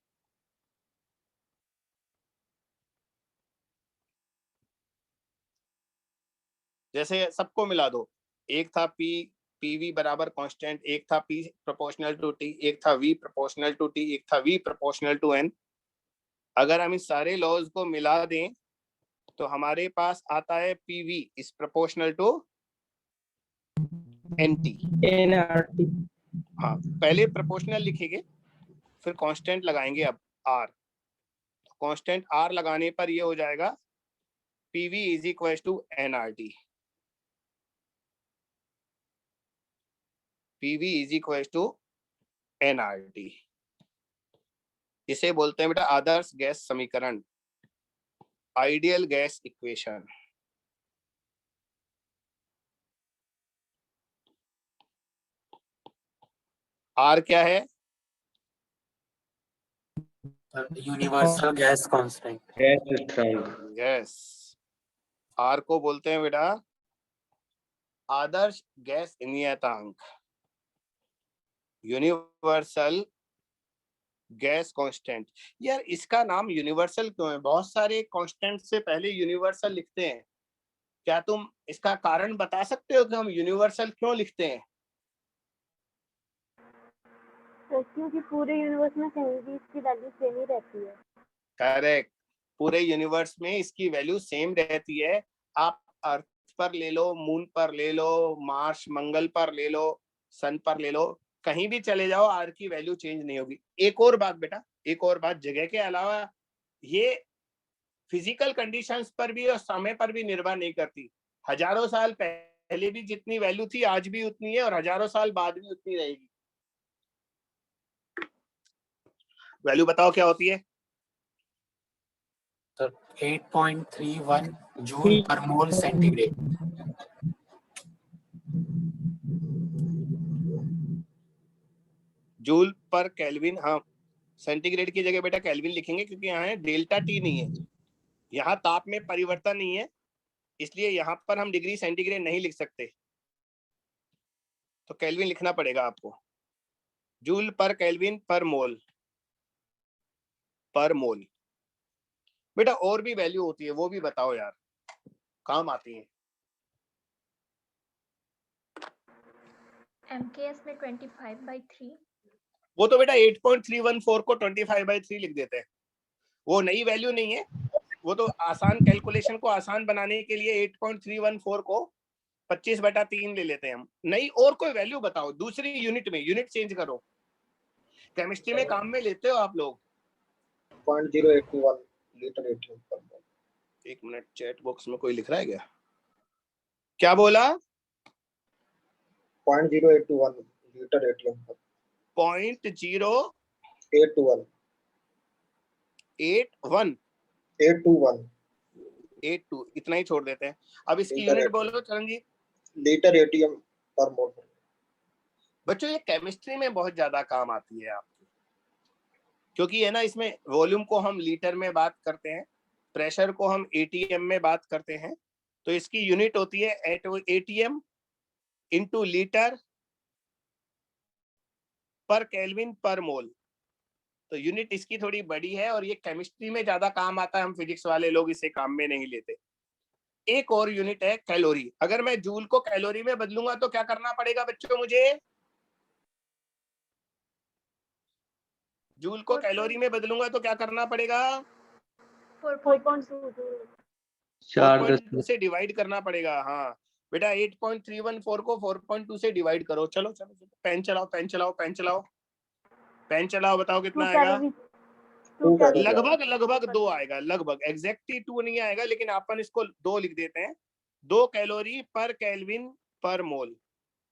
जैसे सबको मिला दो, एक था पीवी बराबर कांस्टेंट, एक था पी प्रोपोर्शनल टू टी, एक था वी प्रोपोर्शनल टू टी, एक था वी प्रोपोर्शनल टू एन। अगर हम इस सारे लॉज को मिला दें तो हमारे पास आता है PV is proportional to NT. हाँ पहले प्रोपोर्शनल लिखेंगे फिर कांस्टेंट लगाएंगे। अब आर, कांस्टेंट आर लगाने पर ये हो जाएगा PV is equal to NRT. PV is equal to NRT. इसे बोलते हैं बेटा आदर्श गैस समीकरण, आइडियल गैस इक्वेशन। आर क्या है? Universal gas constant. गैस स्थिरांक। गैस, आर को बोलते हैं बेटा आदर्श गैस नियतांक, यूनिवर्सल गैस कांस्टेंट। यार इसका नाम यूनिवर्सल क्यों है? बहुत सारे कांस्टेंट से पहले यूनिवर्सल लिखते हैं, क्या तुम इसका कारण बता सकते हो कि हम यूनिवर्सल क्यों लिखते हैं? तो क्योंकि पूरे यूनिवर्स में कहीं भी इसकी वैल्यू सेम ही रहती है। करेक्ट, पूरे यूनिवर्स में इसकी वैल्यू सेम रहती है। आप अर्थ पर ले लो, मून पर ले लो, मार्स मंगल पर ले लो, सन पर ले लो, कहीं भी चले जाओ, आर की वैल्यू चेंज नहीं होगी। एक और बात बेटा, एक और बात, जगह के अलावा ये फिजिकल कंडीशंस पर भी और समय पर भी निर्भर नहीं करती। हजारों साल पहले भी जितनी वैल्यू थी आज भी उतनी है और हजारों साल बाद भी उतनी रहेगी। वैल्यू बताओ क्या होती है? सर 8.31 जूल पर मोल सेंटीग्रेड। जूल पर केल्विन, हाँ, सेंटीग्रेड की जगह बेटा केल्विन लिखेंगे क्योंकि यहाँ है डेल्टा टी नहीं है, यहाँ ताप में परिवर्तन नहीं है, इसलिए यहाँ पर हम डिग्री सेंटीग्रेड नहीं लिख सकते, तो केल्विन लिखना पड़ेगा आपको। जूल पर केल्विन पर मोल, पर मोल। बेटा और भी वैल्यू होती है, वो भी बताओ यार, काम आती है। MKS में 25/3। वो तो बेटा 8.314 को 25/3 लिख देते हैं, वो नई वैल्यू नहीं है, वो तो आसान कैलकुलेशन को आसान बनाने के लिए 8.314 को 25/3 ले लेते हैं हम। नई और कोई वैल्यू बताओ दूसरी यूनिट में, यूनिट चेंज करो। केमिस्ट्री में काम में लेते हो आप लोग? 0.081 लीटर एटीएम पर मोल। एक मिनट, चैट बॉक्स में कोई लिख रहा है क्या? क्या बोला? 0.081 लीटर एटीएम पर। 0.081 81 82, इतना ही छोड़ देते हैं। अब इसकी लीटर यूनिट बोलो चरण जी। लीटर एटीएम पर मोल। बच्चों ये केमिस्ट्री में बहुत ज्यादा काम आती है आपकी, क्योंकि है ना, इसमें वॉल्यूम को हम लीटर में बात करते हैं, प्रेशर को हम एटीएम में बात करते हैं, तो इसकी यूनिट होती है एटीएम इंटू लीटर पर केल्विन पर मोल। तो यूनिट इसकी थोड़ी बड़ी है और ये केमिस्ट्री में ज्यादा काम आता है, हम फिजिक्स वाले लोग इसे काम में नहीं लेते। एक और यूनिट है कैलोरी। अगर मैं जूल को कैलोरी में बदलूंगा तो क्या करना पड़ेगा बच्चों मुझे? जूल को कैलोरी में बदलूंगा तो क्या करना पड़ेगा? 4.2 से डिवाइड करना पड़ेगा। हाँ बेटा 8.314 को 4.2 से डिवाइड करो। चलो चलो चलो, पेन चलाओ पेन चलाओ पेन चलाओ पेन चलाओ, बताओ कितना आएगा? लगभग लगभग 2 आएगा, लगभग, एग्जैक्टली 2 नहीं आएगा, लेकिन अपन इसको 2 लिख देते हैं। 2 कैलोरी पर केल्विन पर मोल।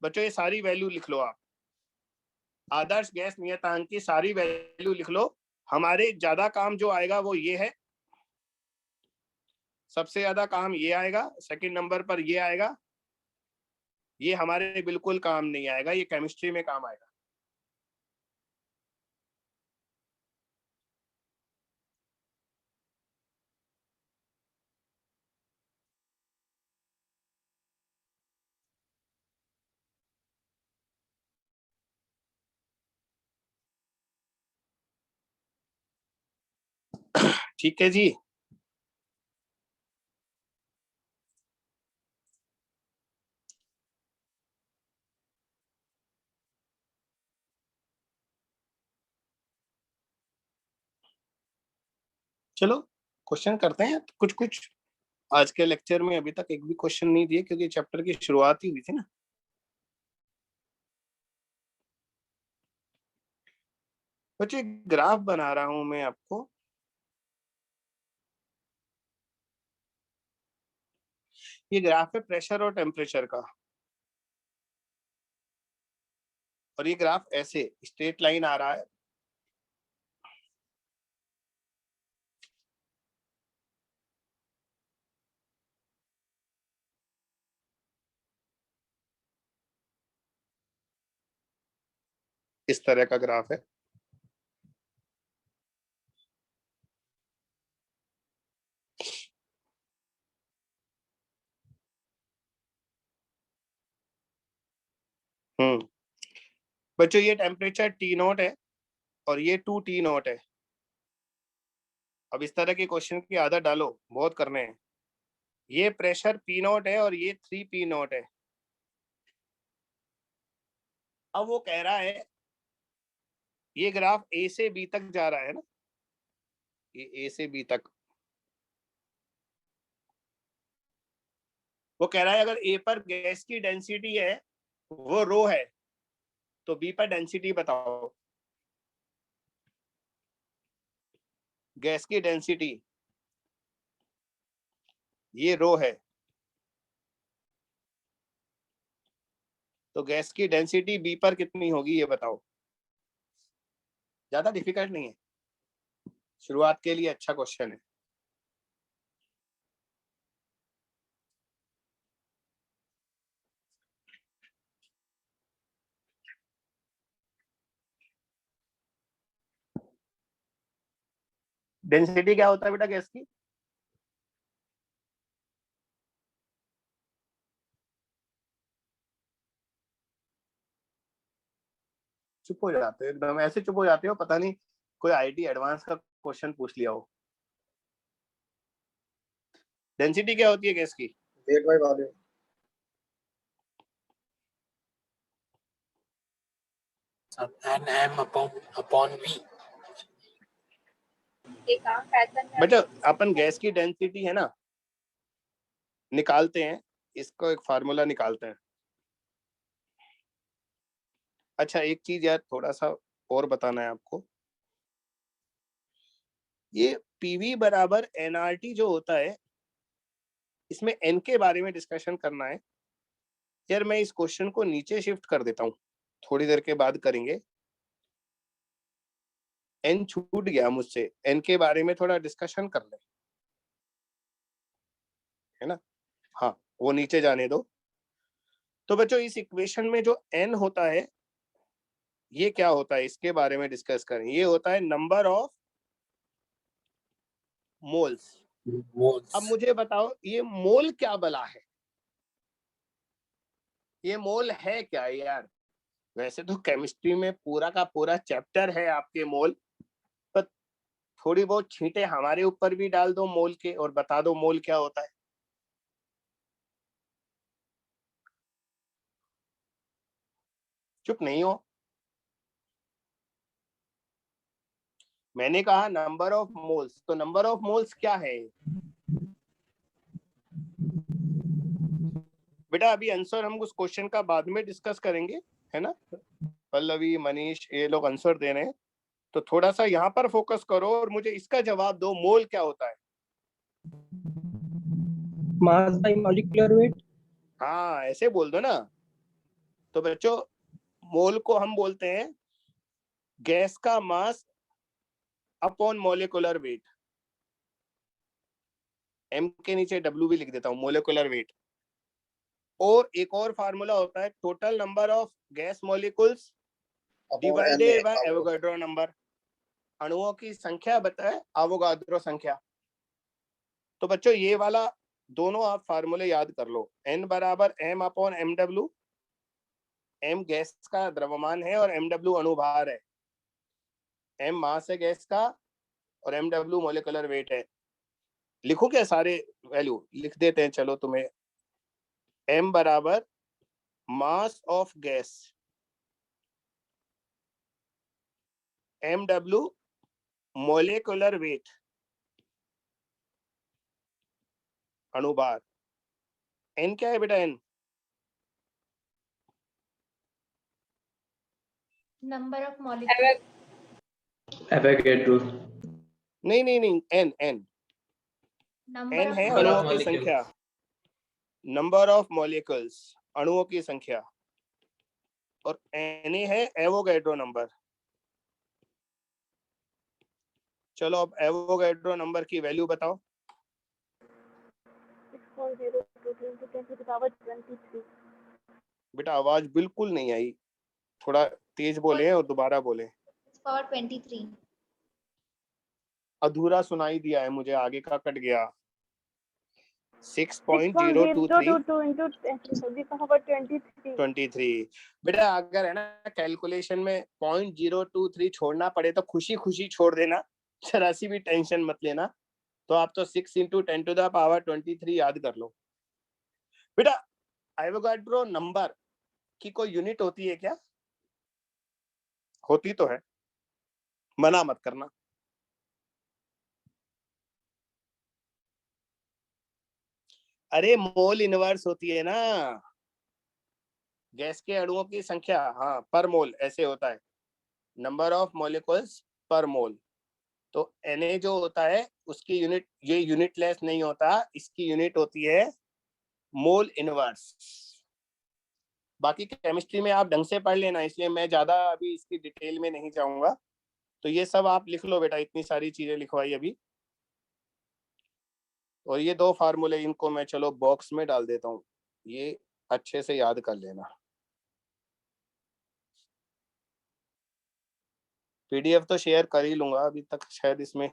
बच्चों ये सारी वैल्यू लिख लो आप, आदर्श गैस नियतांक की सारी वैल्यू लिख लो। हमारे ज्यादा काम जो आएगा वो ये है, सबसे ज्यादा काम ये आएगा, सेकंड नंबर पर ये आएगा, ये हमारे बिल्कुल काम नहीं आएगा, ये केमिस्ट्री में काम आएगा। ठीक है जी। चलो क्वेश्चन करते हैं कुछ कुछ। आज के लेक्चर में अभी तक एक भी क्वेश्चन नहीं दिए क्योंकि चैप्टर की शुरुआत ही हुई थी ना। बच्चों एक ग्राफ बना रहा हूं मैं आपको, ये ग्राफ है प्रेशर और टेम्परेचर का, और ये ग्राफ ऐसे स्ट्रेट लाइन आ रहा है, इस तरह का ग्राफ है। बच्चों ये टेम्परेचर T0 है और ये 2T0 है। अब इस तरह के क्वेश्चन की आदत डालो, बहुत करने हैं। ये प्रेशर P नॉट है और ये 3 P नॉट है। अब वो कह रहा है ये ग्राफ A से B तक जा रहा है ना, ये A से B तक। वो कह रहा है अगर A पर गैस की डेंसिटी है वो रो है, तो B पर डेंसिटी बताओ। गैस की डेंसिटी ये रो है, तो गैस की डेंसिटी B पर कितनी होगी ये बताओ। ज्यादा डिफिकल्ट नहीं है, शुरुआत के लिए अच्छा क्वेश्चन है। डेंसिटी क्या होता है बेटा गैस की? चुप हो जाते हो एकदम, ऐसे चुप हो जाते हो, पता नहीं कोई आईटी एडवांस का क्वेश्चन पूछ लिया हो। डेंसिटी क्या होती है गैस की? Weight by volume. N m upon V। बेटा अपन गैस की डेंसिटी है ना निकालते हैं, इसको एक फार्मूला निकालते हैं। अच्छा एक चीज यार थोड़ा सा और बताना है आपको, ये पीवी बराबर एनआरटी जो होता है इसमें एन के बारे में डिस्कशन करना है। यार मैं इस क्वेश्चन को नीचे शिफ्ट कर देता हूँ, थोड़ी देर के बाद करेंगे। एन छूट गया मुझसे, एन के बारे में थोड़ा डिस्कशन कर ले, है ना? हाँ वो नीचे जाने दो। तो बच्चों इस इक्वेशन में जो एन होता है ये क्या होता है इसके बारे में डिस्कस करें। ये होता है नंबर ऑफ मोल्स। अब मुझे बताओ ये मोल क्या बला है, ये मोल है क्या यार? वैसे तो केमिस्ट्री में पूरा का पूरा चैप्टर है आपके मोल, पर थोड़ी बहुत छींटे हमारे ऊपर भी डाल दो मोल के और बता दो मोल क्या होता है। चुप नहीं हो। मैंने कहा नंबर ऑफ मोल्स, तो नंबर ऑफ मोल्स क्या है बेटा? अभी आंसर हम उस क्वेश्चन का बाद में डिस्कस करेंगे, है ना? पल्लवी मनीष ये लोग आंसर दे रहे हैं, तो थोड़ा सा यहाँ पर फोकस करो और मुझे इसका जवाब दो, मोल क्या होता है? Mass by molecular weight. हाँ ऐसे बोल दो ना। तो बच्चों मोल को हम बोलते हैं गैस का mass upon molecular weight. M के नीचे डब्ल्यू भी लिख देता हूँ, मॉलिक्यूलर वेट। और एक और फार्मूला होता है total number of gas molecules divided by Avogadro number. अणुओं की संख्या बताए एवोगाड्रो संख्या। तो बच्चों ये वाला दोनों आप फार्मूले याद कर लो। एन बराबर M upon M W. M gas का द्रव्यमान है और एम डब्ल्यू अणुभार है। एम मास है गैस का और एम डब्ल्यू मॉलिक्यूलर वेट है। लिखो क्या सारे वैल्यू लिख देते हैं, चलो तुम्हें। एम बराबर mass of gas, M W molecular weight अणुभार। एन क्या है बेटा? N Number of molecules. Avogadro. नहीं नहीं नहीं, n n Number n of है Number of अणुओं की molecules. संख्या, नंबर ऑफ मॉलिक्यूल्स अणुओं की संख्या, और एन है एवोगाड्रो नंबर। चलो अब एवोगाड्रो नंबर की वैल्यू बताओ। 6.02 बेटा आवाज बिल्कुल नहीं आई, थोड़ा तेज बोले और दोबारा बोले। 6.23. अधूरा सुनाई दिया है मुझे, आगे का कट गया। 6.023 बेटा अगर है ना कैलकुलेशन में 0.023 छोड़ना पड़े तो खुशी खुशी छोड़ देना, जरा सी भी टेंशन मत लेना। तो आप तो 6 × 10⁻23 याद कर लो बेटा। एवोगाड्रो नंबर की कोई यूनिट होती है क्या? होती तो है, मना मत करना। अरे मोल इनवर्स होती है ना, गैस के अणुओं की संख्या, हाँ पर मोल ऐसे होता है, नंबर ऑफ मॉलिक्यूल्स पर मोल। तो Na जो होता है उसकी यूनिट, ये यूनिटलेस नहीं होता, इसकी यूनिट होती है मोल इनवर्स। बाकी केमिस्ट्री में आप ढंग से पढ़ लेना, इसलिए मैं ज्यादा अभी इसकी डिटेल में नहीं जाऊंगा। तो ये सब आप लिख लो बेटा, इतनी सारी चीजें लिखवाई अभी। और ये 2 फार्मूले, इनको मैं चलो बॉक्स में डाल देता हूँ, ये अच्छे से याद कर लेना। पीडीएफ तो शेयर कर ही लूंगा, अभी तक शायद इसमें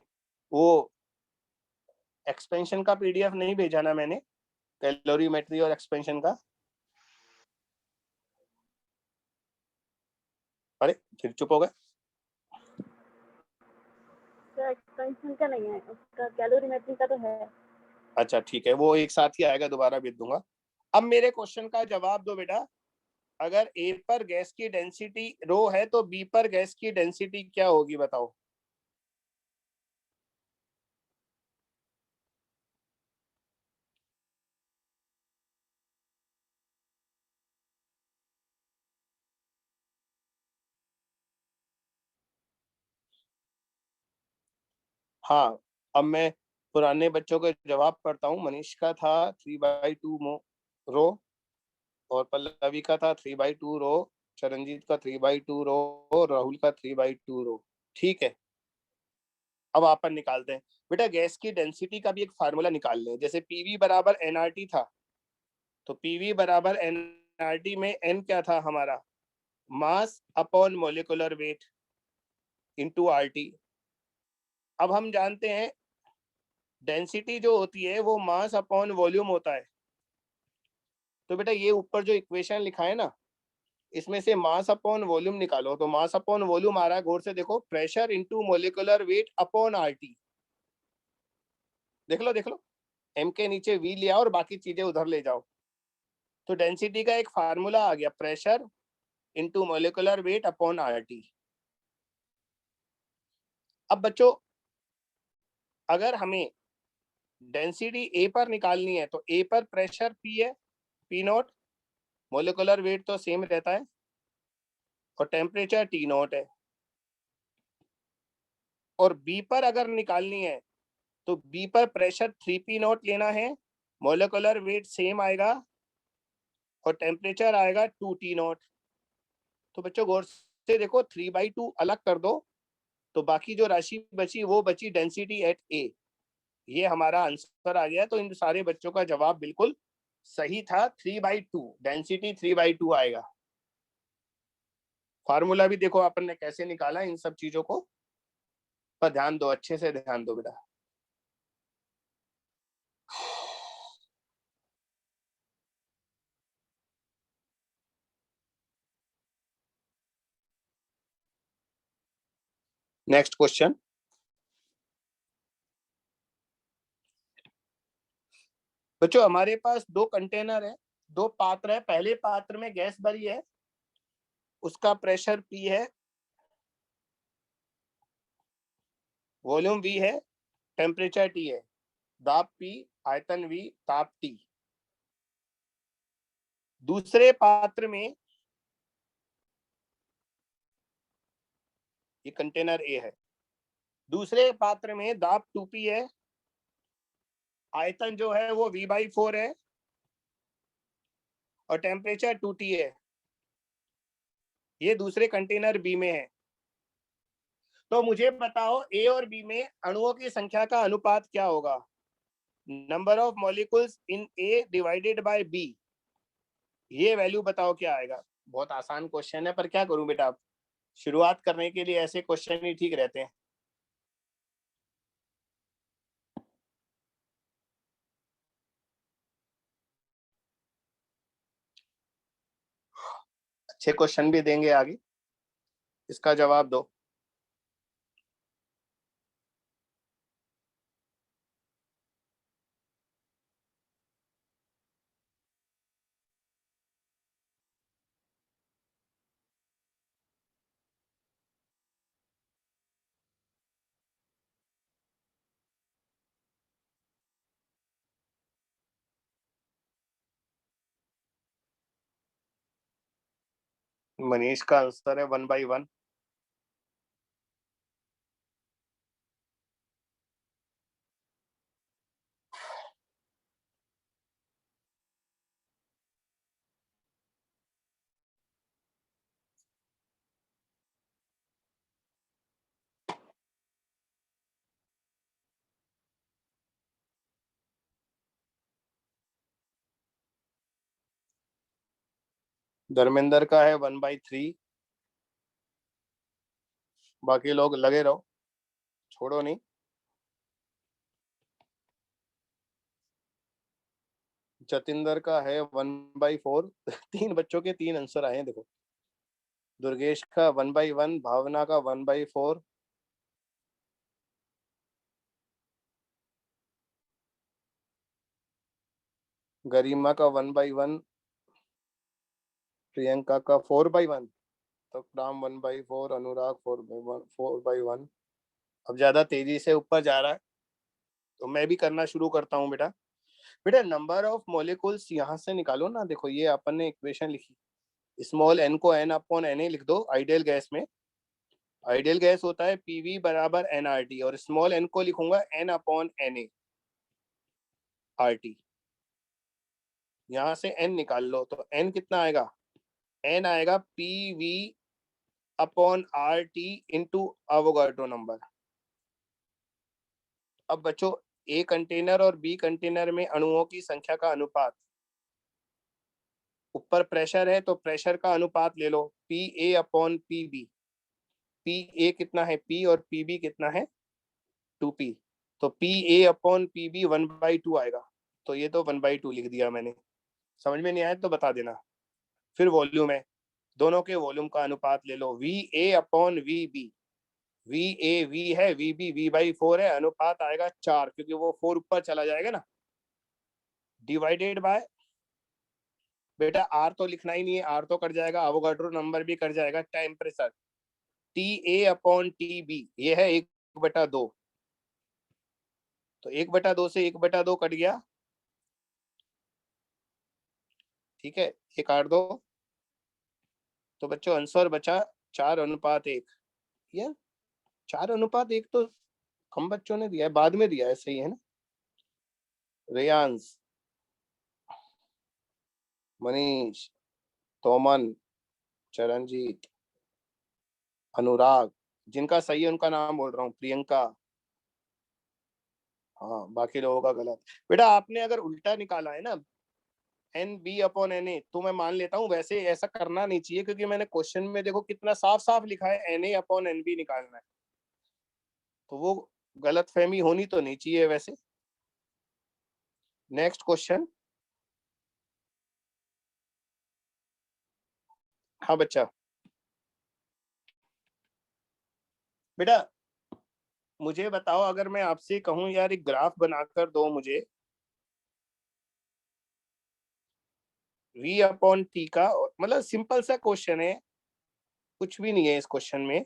वो एक्सपेंशन का पीडीएफ नहीं भेजा ना मैंने, कैलोरीमेट्री और एक्सपेंशन का। अरे फिर चुप हो गए। एक्सपेंशन का नहीं है, उसका कैलोरीमेट्री का तो है। अच्छा ठीक है, वो एक साथ ही आएगा, दोबारा भेज दूंगा। अब मेरे क्वेश्चन का जवाब दो बेटा। अगर ए पर गैस की डेंसिटी रो है तो बी पर गैस की डेंसिटी क्या होगी बताओ? हाँ, अब मैं पुराने बच्चों के जवाब पढ़ता हूँ। मनीष का था 3/2 रो, और पल्लवी का था 3/2 रो, चरणजीत का 3/2 रो, राहुल का 3/2 रो। ठीक है, अब अपन निकालते हैं बेटा, गैस की डेंसिटी का भी एक फार्मूला निकाल लें। जैसे पीवी बराबर एनआरटी था, तो पीवी बराबर एनआरटी में एन क्या था हमारा? Mass upon molecular weight into RT. अब हम जानते हैं डेंसिटी जो होती है वो मास अपॉन वॉल्यूम होता है। तो बेटा ये ऊपर जो इक्वेशन लिखा है ना, इसमें से मास अपॉन वॉल्यूम निकालो। तो मास अपॉन वॉल्यूम आ रहा है, गौर से देखो, pressure into molecular weight upon RT. देख लो देख लो, एम के नीचे वी लिया और बाकी चीजें उधर ले जाओ। तो डेंसिटी का एक फार्मूला आ गया, pressure into molecular weight upon RT. अब बच्चों अगर हमें डेंसिटी ए पर निकालनी है तो ए पर प्रेशर पी है, पी नॉट, मोलिकुलर वेट तो सेम रहता है, और टेम्परेचर टी नॉट है। और बी पर अगर निकालनी है तो बी पर प्रेशर 3p नॉट लेना है, मोलिकुलर वेट सेम आएगा, और टेम्परेचर आएगा 2t नॉट। तो बच्चों गौर से देखो, 3/2 अलग कर दो तो बाकी जो राशि बची वो बची डेंसिटी एट ए। ये हमारा आंसर आ गया। तो इन सारे बच्चों का जवाब बिल्कुल सही था, 3/2 डेंसिटी 3/2 आएगा। फार्मूला भी देखो अपन ने कैसे निकाला, इन सब चीजों को पर ध्यान दो, अच्छे से ध्यान दो बेटा। Next question. बच्चों हमारे पास 2 कंटेनर है, 2 पात्र है। पहले पात्र में गैस भरी है, उसका प्रेशर P है, वॉल्यूम V है, टेम्परेचर T है, दाब P, आयतन V, ताप T। दूसरे पात्र में, ये कंटेनर A है, दूसरे पात्र में दाब 2P है, आयतन जो है वो V/4 है, और टेम्परेचर 2T है। ये दूसरे कंटेनर बी में है। तो मुझे बताओ ए और बी में अणुओं की संख्या का अनुपात क्या होगा? Number of molecules in A divided by B. ये वैल्यू बताओ क्या आएगा? बहुत आसान क्वेश्चन है, पर क्या करूं बेटा, आप शुरुआत करने के लिए ऐसे क्वेश्चन ही ठीक रहते हैं। अच्छे क्वेश्चन भी देंगे आगे, इसका जवाब दो। मनीष का आंसर है 1/1। धर्मेंद्र का है 1/3। बाकी लोग लगे रहो, छोड़ो नहीं। जतिंदर का है 1/4। 3 बच्चों के 3 आंसर आए हैं देखो। दुर्गेश का 1/1, भावना का 1/4, गरिमा का 1/1, प्रियंका का 4/1, तो राम 1/4, अनुराग 4/1। अब ज्यादा तेजी से ऊपर जा रहा है तो मैं भी करना शुरू करता हूँ बेटा। बेटा नंबर ऑफ मॉलिक्यूल्स यहाँ से निकालो ना। देखो ये अपन ने इक्वेशन लिखी, स्मॉल n को n अपॉन Na लिख दो। आइडियल गैस में आइडियल गैस होता है PV बराबर nRT, और स्मॉल n को लिखूंगा n अपॉन Na RT। यहाँ से n निकाल लो तो n कितना आएगा? n आएगा PV upon RT into Avogadro number. अब बच्चों A कंटेनर और B कंटेनर में अणुओं की संख्या का अनुपात, ऊपर प्रेशर है तो प्रेशर का अनुपात ले लो PA अपॉन PB। PA कितना है P और PB कितना है 2P, तो PA अपॉन PB 1/2 आएगा। तो ये तो 1/2 लिख दिया मैंने। समझ में नहीं आया तो बता देना। फिर वॉल्यूम है, दोनों के वॉल्यूम का अनुपात ले लो VA upon VB। VA V है, VB V/4 है, अनुपात आएगा 4 क्योंकि वो 4 ऊपर चला जाएगा ना, डिवाइडेड बाय बेटा R तो लिखना ही नहीं है, R तो कट जाएगा, एवोगाड्रो नंबर भी कट जाएगा, टेम्परेचर TA अपॉन TB ये है 1/2। तो 1/2 से 1/2 कट गया, ठीक है, 1/8। तो बच्चों आंसर बचा 4:1। यार 4:1 तो कम बच्चों ने दिया है, बाद में दिया है, सही है ना? रेयांश, मनीष, तोमन, चरणजीत, अनुराग, जिनका सही है उनका नाम बोल रहा हूँ, प्रियंका। हाँ बाकी लोगों का गलत। बेटा आपने अगर उल्टा निकाला है ना NB अपॉन Na, तो मैं मान लेता हूँ वैसे ऐसा करना नहीं चाहिए, क्योंकि मैंने क्वेश्चन में देखो कितना साफ साफ लिखा है Na अपॉन NB निकालना है, तो वो गलत फहमी होनी तो नहीं चाहिए वैसे। Next question. हाँ बच्चा। बेटा मुझे बताओ, अगर मैं आपसे कहूं यार एक ग्राफ बनाकर दो मुझे V अपॉन T का, मतलब सिंपल सा क्वेश्चन है, कुछ भी नहीं है इस क्वेश्चन में,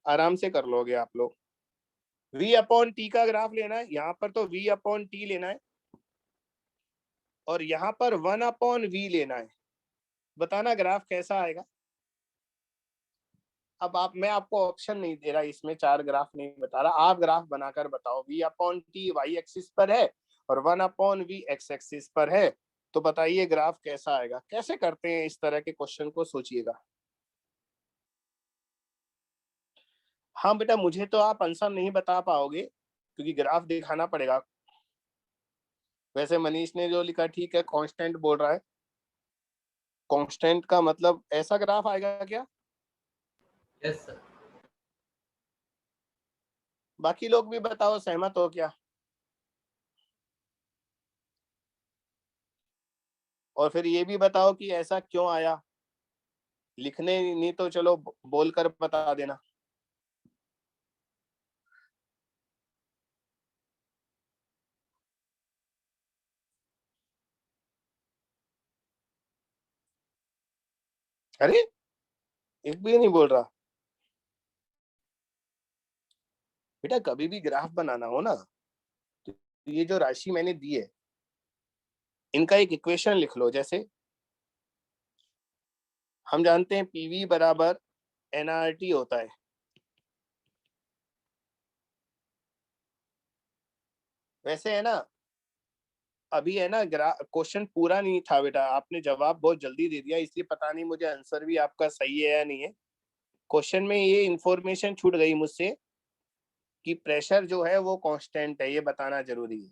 आराम से कर लोगे आप लोग। V अपॉन T का ग्राफ लेना है, यहाँ पर तो V अपॉन T लेना है और यहाँ पर 1 अपॉन V लेना है। बताना ग्राफ कैसा आएगा। अब मैं आपको ऑप्शन नहीं दे रहा इसमें, 4 ग्राफ नहीं बता रहा, आप ग्राफ बनाकर बताओ। V upon T Y axis पर है और 1 अपॉन V X एक्सिस पर है, तो बताइए ग्राफ कैसा आएगा। कैसे करते हैं इस तरह के क्वेश्चन को, सोचिएगा। हाँ बेटा मुझे तो आप आंसर नहीं बता पाओगे क्योंकि ग्राफ दिखाना पड़ेगा। वैसे मनीष ने जो लिखा ठीक है, कांस्टेंट बोल रहा है। कांस्टेंट का मतलब ऐसा ग्राफ आएगा क्या? Yes sir. बाकी लोग भी बताओ सहमत हो क्या? और फिर ये भी बताओ कि ऐसा क्यों आया। लिखने नहीं तो चलो बोलकर बता देना। अरे एक भी नहीं बोल रहा। बेटा कभी भी ग्राफ बनाना हो ना, तो ये जो राशि मैंने दी है इनका एक इक्वेशन लिख लो। जैसे हम जानते हैं पीवी बराबर एनआरटी होता है। वैसे है ना, अभी है ना क्वेश्चन पूरा नहीं था बेटा, आपने जवाब बहुत जल्दी दे दिया, इसलिए पता नहीं मुझे आंसर भी आपका सही है या नहीं है। क्वेश्चन में ये इंफॉर्मेशन छूट गई मुझसे कि प्रेशर जो है वो कांस्टेंट है, ये बताना जरूरी है,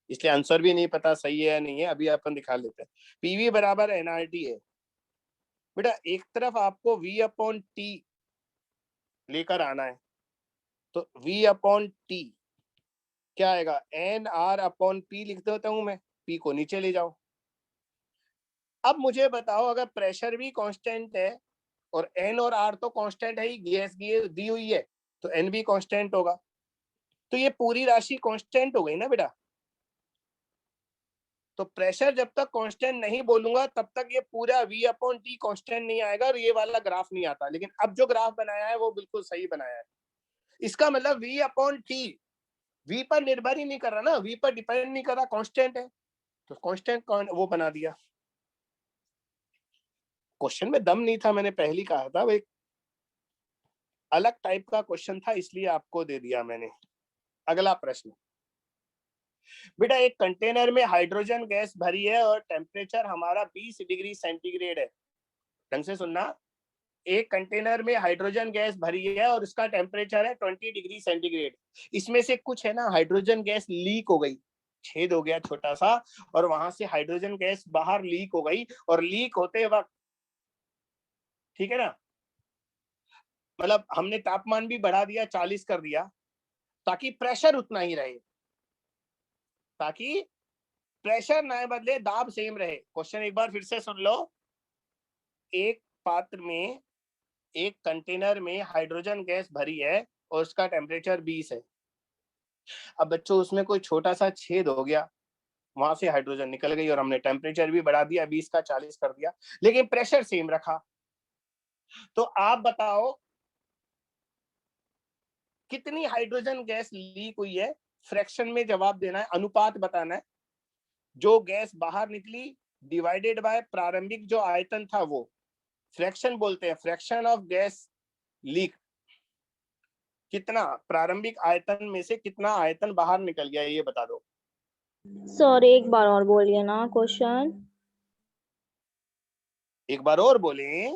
इसलिए आंसर भी नहीं पता सही है या नहीं है। अभी अपन दिखा लेते हैं। पीवी बराबर एनआरटी है बेटा, एक तरफ आपको V अपॉन टी लेकर आना है, तो V अपॉन टी क्या आएगा, एन आर अपॉन पी लिख देता हूं मैं, पी को नीचे ले जाओ। अब मुझे बताओ, अगर प्रेशर भी कांस्टेंट है और एन और आर तो कांस्टेंट है ही, गैस दी हुई है, तो एन भी कांस्टेंट होगा, तो ये पूरी राशि कांस्टेंट हो गई ना बेटा। तो प्रेशर जब तक कांस्टेंट नहीं बोलूंगा तब तक ये पूरा V अपॉन टी कांस्टेंट नहीं आएगा और ये वाला ग्राफ नहीं आता। लेकिन अब जो ग्राफ बनाया है वो बिल्कुल सही बनाया है। इसका मतलब V अपॉन टी V पर निर्भर ही नहीं कर रहा ना, V पर डिपेंड नहीं कर रहा, कांस्टेंट है, तो कांस्टेंट वो बना दिया। क्वेश्चन में दम नहीं था, मैंने पहले कहा था, वो एक अलग टाइप का क्वेश्चन था, इसलिए आपको दे दिया मैंने। अगला प्रश्न बेटा, एक कंटेनर में हाइड्रोजन गैस भरी है और टेम्परेचर हमारा 20 डिग्री सेंटीग्रेड है। ढंग से सुनना, एक कंटेनर में हाइड्रोजन गैस भरी है और उसका टेम्परेचर है 20 डिग्री सेंटीग्रेड। इसमें से कुछ है ना हाइड्रोजन गैस लीक हो गई, छेद हो गया छोटा सा, और वहां से हाइड्रोजन गैस बाहर लीक हो गई, और लीक होते वक्त, ठीक है ना, मतलब हमने तापमान भी बढ़ा दिया, 40 कर दिया, ताकि प्रेशर उतना ही रहे, ताकि प्रेशर ना बदले, दाब सेम रहे। क्वेश्चन एक बार फिर से सुन लो। एक पात्र में, एक कंटेनर में हाइड्रोजन गैस भरी है और उसका टेम्परेचर 20 है। अब बच्चों उसमें कोई छोटा सा छेद हो गया, वहां से हाइड्रोजन निकल गई और हमने टेम्परेचर भी बढ़ा दिया, 20 का 40 कर दिया, लेकिन प्रेशर सेम रखा। तो आप बताओ कितनी हाइड्रोजन गैस लीक हुई है, फ्रैक्शन में जवाब देना है, अनुपात बताना है। जो गैस बाहर निकली डिवाइडेड बाय प्रारंभिक जो आयतन था, वो फ्रैक्शन बोलते हैं, फ्रैक्शन ऑफ गैस लीक। कितना प्रारंभिक आयतन में से कितना आयतन बाहर निकल गया, ये बता दो। सॉरी, एक बार और बोलिए ना क्वेश्चन। एक बार और बोले,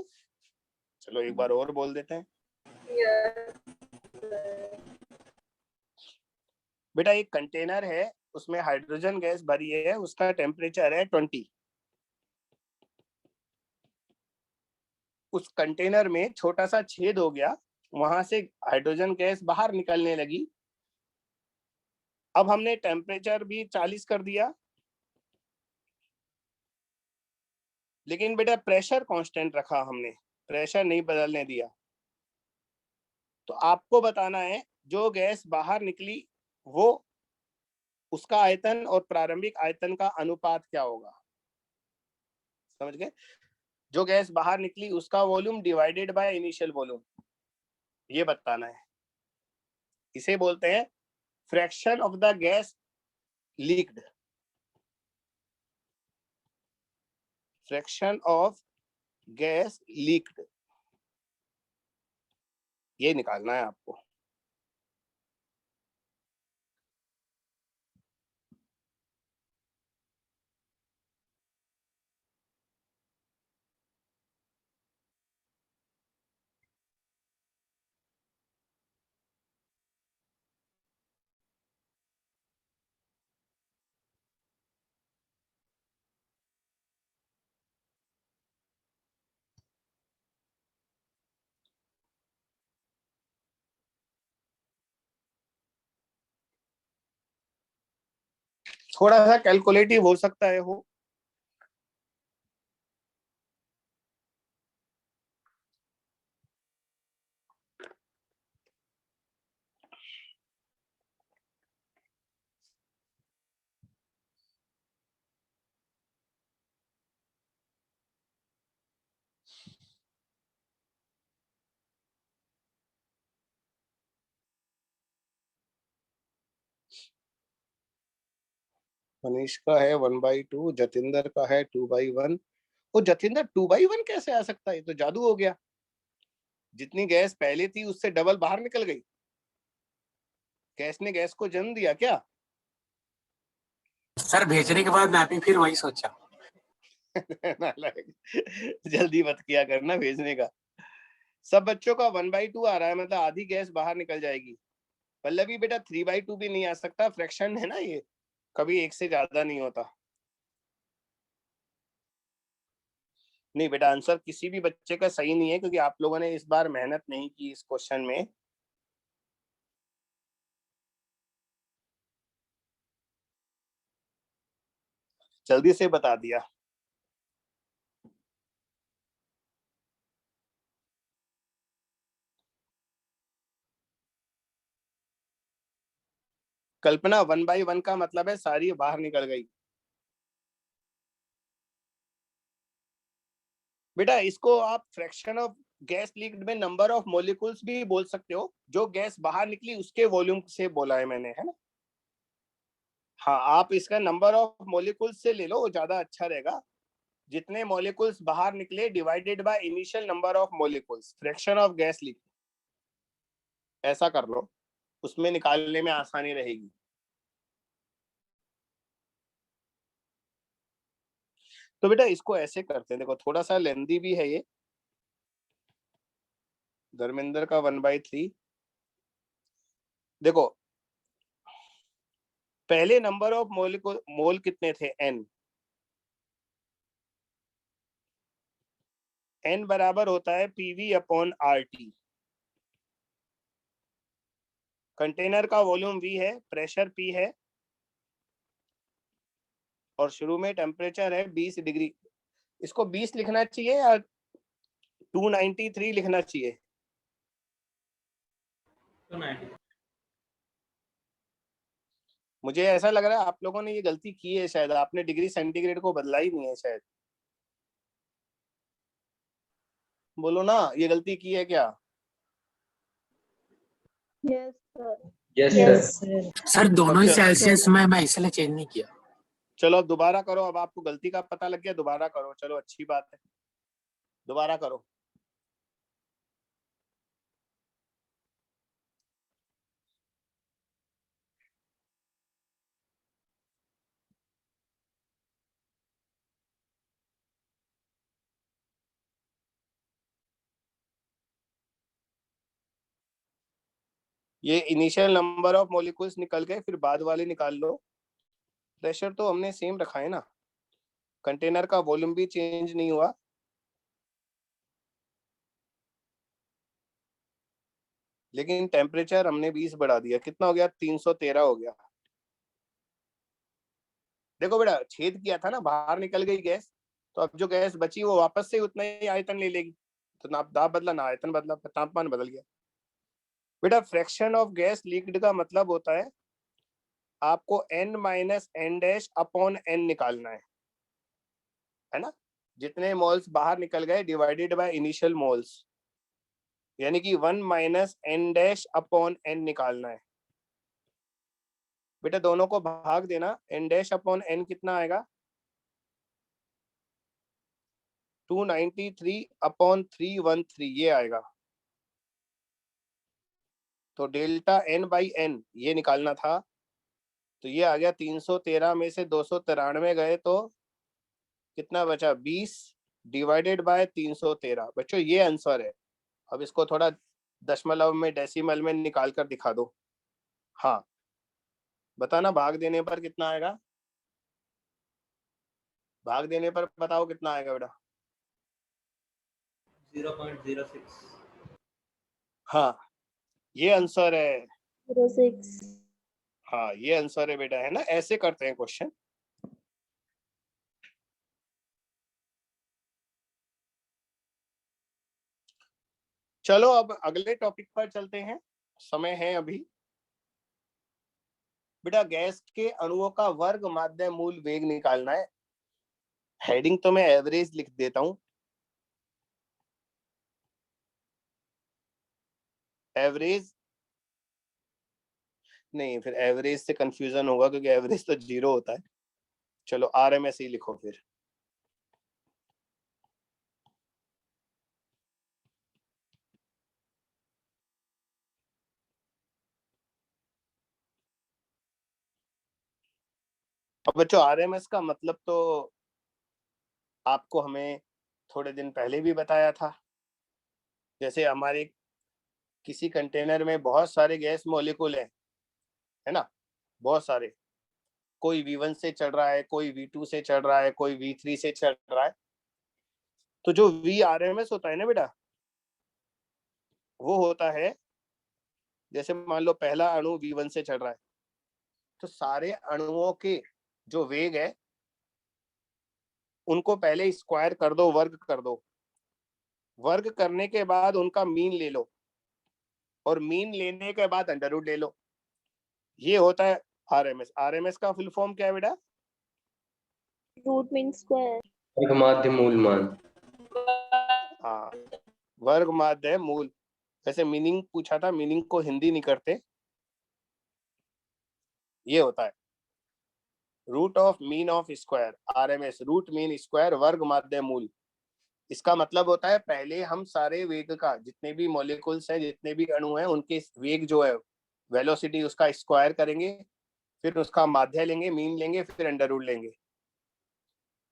चलो एक बार और बोल देते हैं। बेटा, एक कंटेनर है, उसमें हाइड्रोजन गैस भरी है, उसका टेम्परेचर है 20। उस कंटेनर में छोटा सा छेद हो गया, वहां से हाइड्रोजन गैस बाहर निकलने लगी। अब हमने टेम्परेचर भी 40 कर दिया, लेकिन बेटा प्रेशर कांस्टेंट रखा हमने, प्रेशर नहीं बदलने दिया। तो आपको बताना है जो गैस बाहर निकली वो, उसका आयतन और प्रारंभिक आयतन का अनुपात क्या होगा। समझ गए? जो गैस बाहर निकली उसका volume divided by initial volume, ये बताना है। इसे बोलते हैं fraction of the gas leaked, fraction of gas leaked, ये निकालना है आपको। थोड़ा सा कैलकुलेटिव हो सकता है वो। मनीष का है 1/2, जतिंदर का है 2/1, वो जतिंदर 2/1 कैसे आ सकता है? ये तो जादू हो गया। जितनी गैस पहले थी उससे डबल बाहर निकल गई। गैस ने गैस को जन्म दिया क्या? सर भेजने के बाद मैं भी फिर वही सोचा। जल्दी मत किया करना भेजने का। सब बच्चों का 1/2 आ रहा है, मतलब आधी गैस बाहर निकल जाएगी। पल्लवी बेटा 3/2 भी नहीं आ सकता, फ्रैक्शन है ना ये, कभी एक से ज्यादा नहीं होता। नहीं बेटा, आंसर किसी भी बच्चे का सही नहीं है, क्योंकि आप लोगों ने इस बार मेहनत नहीं की इस क्वेश्चन में। जल्दी से बता दिया। कल्पना 1/1 का मतलब है सारी बाहर निकल गई। बेटा इसको आप फ्रैक्शन ऑफ गैस लीक्ड में नंबर ऑफ मॉलिक्यूल्स भी बोल सकते हो। जो गैस बाहर निकली उसके वॉल्यूम से बोला है मैंने, है ना। हाँ, आप इसका नंबर ऑफ मॉलिक्यूल्स से ले लो, वो ज्यादा अच्छा रहेगा। जितने मॉलिक्यूल्स बाहर निकले divided by initial number of molecules, fraction of gas leak, ऐसा कर लो, उसमें निकालने में आसानी रहेगी। तो बेटा इसको ऐसे करते हैं, देखो थोड़ा सा लेंदी भी है ये। धर्मेंद्र का 1/3। देखो पहले नंबर ऑफ मोल कितने थे? n बराबर होता है PV अपॉन RT। कंटेनर का वॉल्यूम V है, प्रेशर P है, और शुरू में टेम्परेचर है 20 डिग्री। इसको 20 लिखना चाहिए या 293 लिखना चाहिए? 290। मुझे ऐसा लग रहा है आप लोगों ने ये गलती की है, शायद आपने डिग्री सेंटीग्रेड को बदला ही नहीं है शायद। बोलो ना, ये गलती की है क्या? Yes sir. Yes sir. Sir दोनों ही अच्छा। सेल्सियस में, मैं इसलिए चेंज नहीं किया। चलो अब दोबारा करो, अब आपको गलती का पता लग गया, दोबारा करो। चलो अच्छी बात है, दोबारा करो। ये इनिशियल नंबर ऑफ मॉलिक्यूल्स निकल गए, फिर बाद वाले निकाल लो। प्रेशर तो हमने सेम रखा है ना, कंटेनर का वॉल्यूम भी चेंज नहीं हुआ। लेकिन टेम्परेचर हमने 20 बढ़ा दिया, कितना हो गया? 313 हो गया। देखो बेटा छेद किया था ना, बाहर निकल गई गैस, तो अब जो गैस बची वो वापस से उतना ही आयतन ले लेगी। तो ना दाब बदला ना आयतन बदला, तापमान बदल गया। बेटा फ्रैक्शन ऑफ गैस लीक्ड का मतलब होता है आपको n minus N dash upon n निकालना है ना। जितने मोल्स बाहर निकल गए डिवाइडेड बाय इनिशियल मोल्स, यानी कि 1 minus N dash upon n निकालना है। बेटा दोनों को भाग देना, n डैश अपॉन n कितना आएगा? 293 अपॉन 313 ये आएगा। तो डेल्टा n बाई n ये निकालना था, तो ये आ गया 313 में से 293 गए तो कितना बचा? 20 डिवाइडेड बाय 313। बच्चों ये आंसर है। अब इसको थोड़ा दशमलव में, डेसिमल में निकाल कर दिखा दो। हाँ बताना, भाग देने पर कितना आएगा? भाग देने पर बताओ कितना आएगा बेटा? 0.06। हाँ ये आंसर है। 06। हाँ ये आंसर है बेटा, है ना। ऐसे करते हैं क्वेश्चन। चलो अब अगले टॉपिक पर चलते हैं, समय है अभी। बेटा गैस के अणुओं का वर्ग माध्य मूल वेग निकालना है। हेडिंग तो मैं एवरेज लिख देता हूं, एवरेज नहीं, फिर एवरेज से कंफ्यूजन होगा क्योंकि एवरेज तो 0 होता है। चलो RMS ही लिखो फिर। अब बच्चों आरएमएस का मतलब तो आपको हमें थोड़े दिन पहले भी बताया था। जैसे हमारे किसी कंटेनर में बहुत सारे गैस मॉलिक्यूल है ना, बहुत सारे, कोई V1 से चल रहा है, कोई V2 से चल रहा है, कोई V3 से चल रहा है। तो जो VRMS होता है ना बेटा, वो होता है जैसे मान लो पहला अणु V1 से चल रहा है, तो सारे अणुओं के जो वेग है उनको पहले स्क्वायर कर दो, वर्ग कर दो। वर्ग करने के बाद उनका मीन ले लो, और मीन लेने के बाद अंडर रूट ले लो। ये होता है आरएमएस। आरएमएस का फुल फॉर्म क्या है बेटा? Root mean square. वर्ग माध्य मूल मान। हाँ, वर्ग माध्य मूल। वैसे मीनिंग पूछा था, मीनिंग को हिंदी नहीं करते। ये होता है root of mean of square, RMS, root mean square वर्ग माध्य मूल। इसका मतलब होता है पहले हम सारे वेग का, जितने भी मॉलिक्यूल्स हैं, जितने भी अणु हैं, उनके वेग जो है, वेलोसिटी, उसका स्क्वायर करेंगे, फिर उसका माध्य लेंगे, मीन लेंगे, फिर अंडर रूट लेंगे।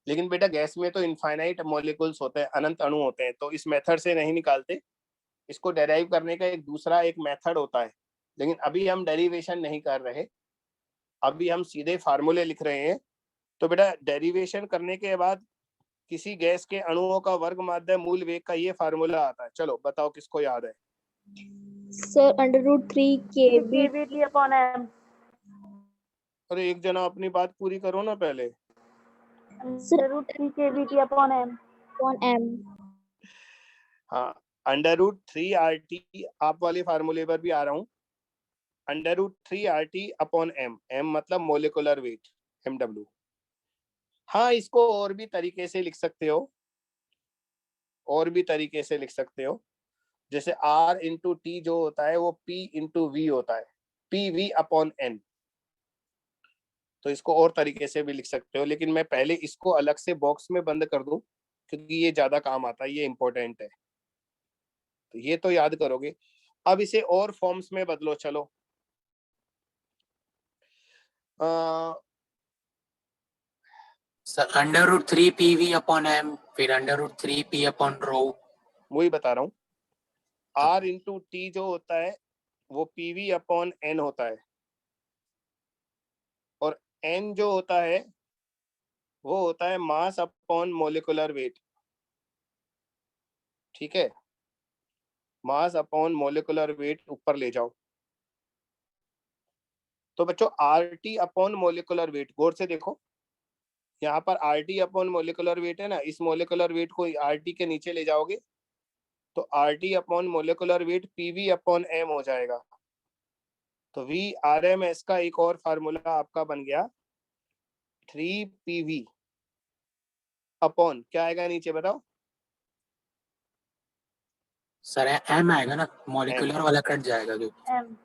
लेकिन बेटा गैस में तो इनफाइनाइट मॉलिक्यूल्स होते हैं, अनंत अणु होते हैं, तो इस मेथड से नहीं निकालते। इसको डेराइव करने का एक दूसरा एक मेथड होता है, लेकिन अभी हम डेरिवेशन नहीं कर रहे, अभी हम सीधे फार्मूले लिख रहे हैं। तो बेटा डेरिवेशन करने के बाद किसी गैस के अणुओं का वर्ग माध्य मूल वेग का ये फार्मूला आता है। चलो बताओ किसको याद है? Sir √3 kb KBT upon m। अरे एक जना अपनी बात पूरी करो ना पहले। √3 KBT upon m। हाँ, √3 RT, आप वाले फार्मूले पर भी आ रहा हूँ। √3 RT अपॉन m, m मतलब मोलिकुलर वेट, MW। हाँ, इसको और भी तरीके से लिख सकते हो, और भी तरीके से लिख सकते हो। जैसे R इंटू टी जो होता है वो P इंटू V होता है, PV अपॉन N। तो इसको और तरीके से भी लिख सकते हो, लेकिन मैं पहले इसको अलग से बॉक्स में बंद कर दूं क्योंकि ये ज्यादा काम आता है, ये इंपॉर्टेंट है। तो ये तो याद करोगे। अब इसे और फॉर्म्स में बदलो। चलो सर √3 PV अपॉन m, फिर √3 P अपॉन रो। वही बता रहा हूँ। R इंटू टी जो होता है वो PV अपॉन N होता है, और N जो होता है वो होता है मास अपॉन मोलिकुलर वेट। ठीक है, मास अपॉन मोलिकुलर वेट ऊपर ले जाओ। तो बच्चों RT अपॉन मोलिकुलर वेट, गौर से देखो, यहाँ पर RT अपॉन मोलिकुलर वेट है ना, इस मोलिकुलर वेट को RT के नीचे ले जाओगे तो RT upon molecular weight PV upon M हो जाएगा। तो VRMS का एक और फार्मूला आपका बन गया 3PV अपॉन, क्या आएगा नीचे बताओ? सर m आएगा ना, मॉलिक्यूलर वाला कट जाएगा जो। m।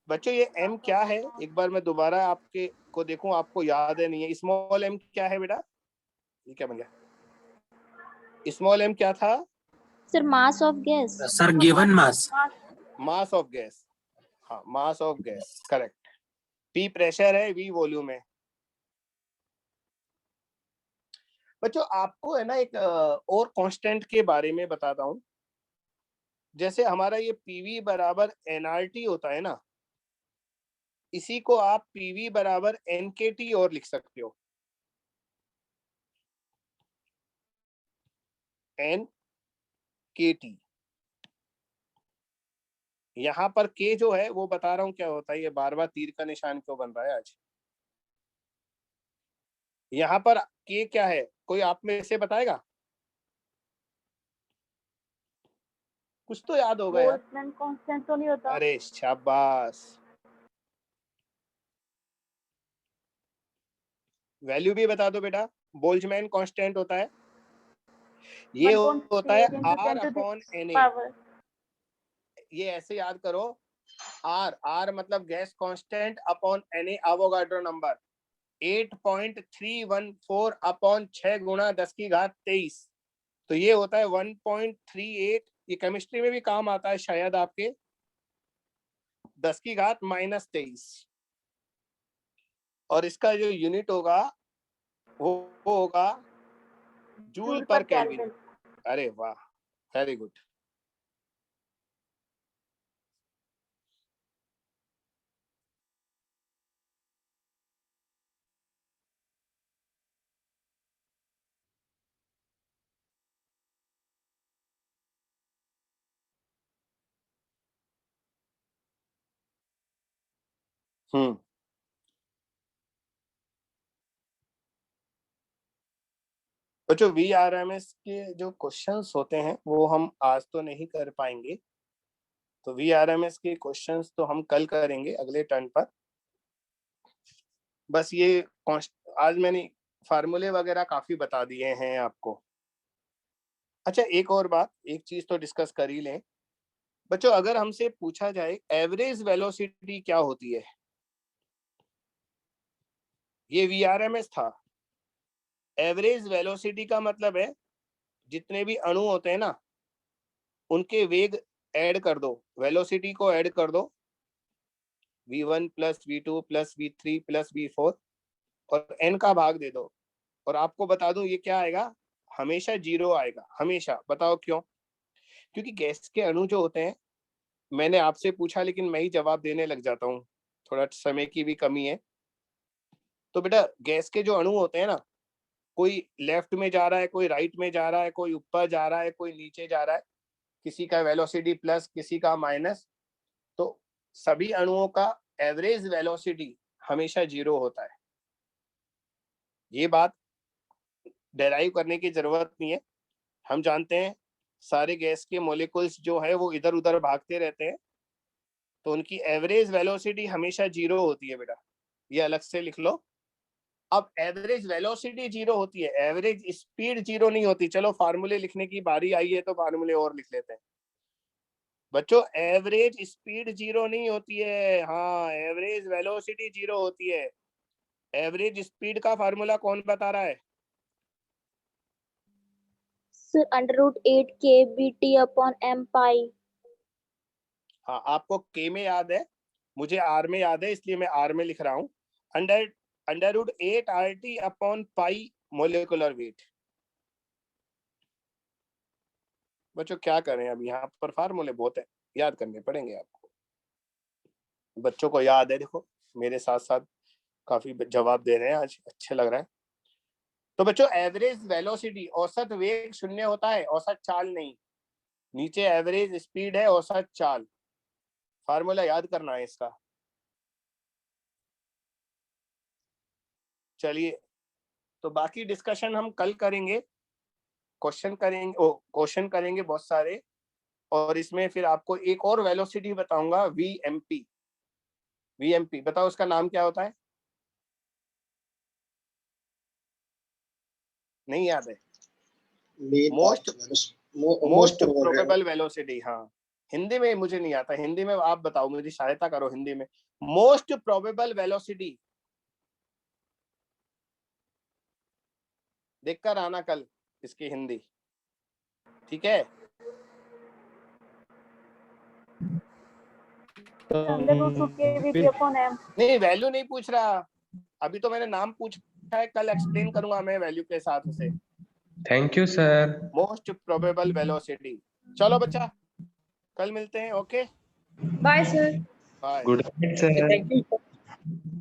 बच्चों ये M क्या है, एक बार मैं दोबारा आपके को देखूं, आपको याद है नहीं है। स्मॉल m क्या है बेटा? ये क्या बन गया? स्मॉल m क्या था? Sir mass of gas. Sir given mass. Mass of gas. हाँ, mass of gas, correct. P pressure है, V वॉल्यूम है। बच्चों आपको है ना एक और कांस्टेंट के बारे में बताता हूँ। जैसे हमारा ये PV बराबर nRT होता है ना, इसी को आप PV बराबर NKT और लिख सकते हो, NKT। यहाँ पर K जो है वो बता रहा हूँ क्या होता है, ये बार बार तीर का निशान क्यों बन रहा है आज? यहाँ पर K क्या है, कोई आप में से बताएगा? कुछ तो याद होगा यार। बोल्ट्जमैन कांस्टेंट तो नहीं होता? अरे शाबाश, वैल्यू भी बता दो बेटा। बोल्ट्जमैन कांस्टेंट होता है, ये होता है R अपॉन Na। ये ऐसे याद करो, R मतलब gas constant upon Na Avogadro number 8.314 upon 6 गुणा 10⁻23। तो ये होता है 1.38। ये केमिस्ट्री में भी काम आता है शायद आपके, 10⁻−23। और इसका जो यूनिट होगा वो होगा जूल पर केल्विन। अरे वाह, वेरी गुड। बच्चों VRMS के जो क्वेश्चंस होते हैं वो हम आज तो नहीं कर पाएंगे, तो VRMS के क्वेश्चंस तो हम कल करेंगे अगले टर्न पर। बस ये आज मैंने फार्मूले वगैरह काफी बता दिए हैं आपको। अच्छा, एक और बात, एक चीज तो डिस्कस कर ही लें बच्चों। अगर हमसे पूछा जाए एवरेज वेलोसिटी क्या होती है, ये VRMS था। एवरेज वेलोसिटी का मतलब है जितने भी अणु होते हैं ना, उनके वेग ऐड कर दो, वेलोसिटी को ऐड कर दो, v1 plus v2 plus v3 plus v4 और n का भाग दे दो, और आपको बता दूं ये क्या आएगा, हमेशा 0 आएगा, हमेशा। बताओ क्यों? क्योंकि गैस के अणु जो होते हैं, मैंने आपसे पूछा लेकिन मैं ही जवाब देने लग जाता हूँ, थोड़ा समय की भी कमी है। तो बेटा गैस के जो अणु होते हैं ना, कोई लेफ्ट में जा रहा है, कोई राइट में जा रहा है, कोई ऊपर जा रहा है, कोई नीचे जा रहा है, किसी का वेलोसिटी प्लस किसी का माइनस, तो सभी अणुओं का एवरेज वेलोसिटी हमेशा 0 होता है। ये बात डेराइव करने की जरूरत नहीं है, हम जानते हैं सारे गैस के मॉलिक्यूल्स जो है वो इधर उधर भागते रहते हैं, तो उनकी एवरेज वेलोसिटी हमेशा 0 होती है बेटा, ये अलग से लिख लो। अब एवरेज वेलोसिटी 0 होती है, एवरेज स्पीड 0 नहीं होती। चलो फार्मूले लिखने की बारी आई है तो फार्मूले और लिख लेते हैं बच्चों। एवरेज स्पीड 0 नहीं होती है, हाँ एवरेज वेलोसिटी 0 होती है। एवरेज स्पीड का फार्मूला कौन बता रहा है? Sir, √8 kbt upon m pi. हाँ, आपको के में याद है, मुझे आर में याद है, इसलिए मैं आर में लिख रहा हूँ। √8 RT upon pi molecular weight. बच्चों क्या करें, अब यहाँ पर फार्मूले बहुत है, याद करने पड़ेंगे आपको। बच्चों को याद है, देखो मेरे साथ साथ काफी जवाब दे रहे हैं आज, अच्छे लग रहा है। तो बच्चों एवरेज वेलोसिटी, औसत वेग 0 होता है, औसत चाल नहीं। नीचे एवरेज स्पीड है, औसत चाल। फार्मूला याद करना है इसका। चलिए, तो बाकी डिस्कशन हम कल करेंगे, क्वेश्चन करेंगे बहुत सारे, और इसमें फिर आपको एक और वेलोसिटी बताऊंगा, VMP। VMP बताओ उसका नाम क्या होता है? नहीं याद है? Most probable velocity. हाँ, हिंदी में मुझे नहीं आता, हिंदी में आप बताओ, मुझे सहायता करो हिंदी में। मोस्ट प्रोबेबल वेलोसिटी देखकर आना कल इसकी हिंदी, ठीक है? नहीं, वैल्यू नहीं पूछ रहा, अभी तो मैंने नाम पूछा है, कल एक्सप्लेन करूंगा मैं वैल्यू के साथ उसे। Thank you sir. Most probable velocity. चलो बच्चा, कल मिलते हैं। Okay, bye sir. Bye. Good night sir. Thank you.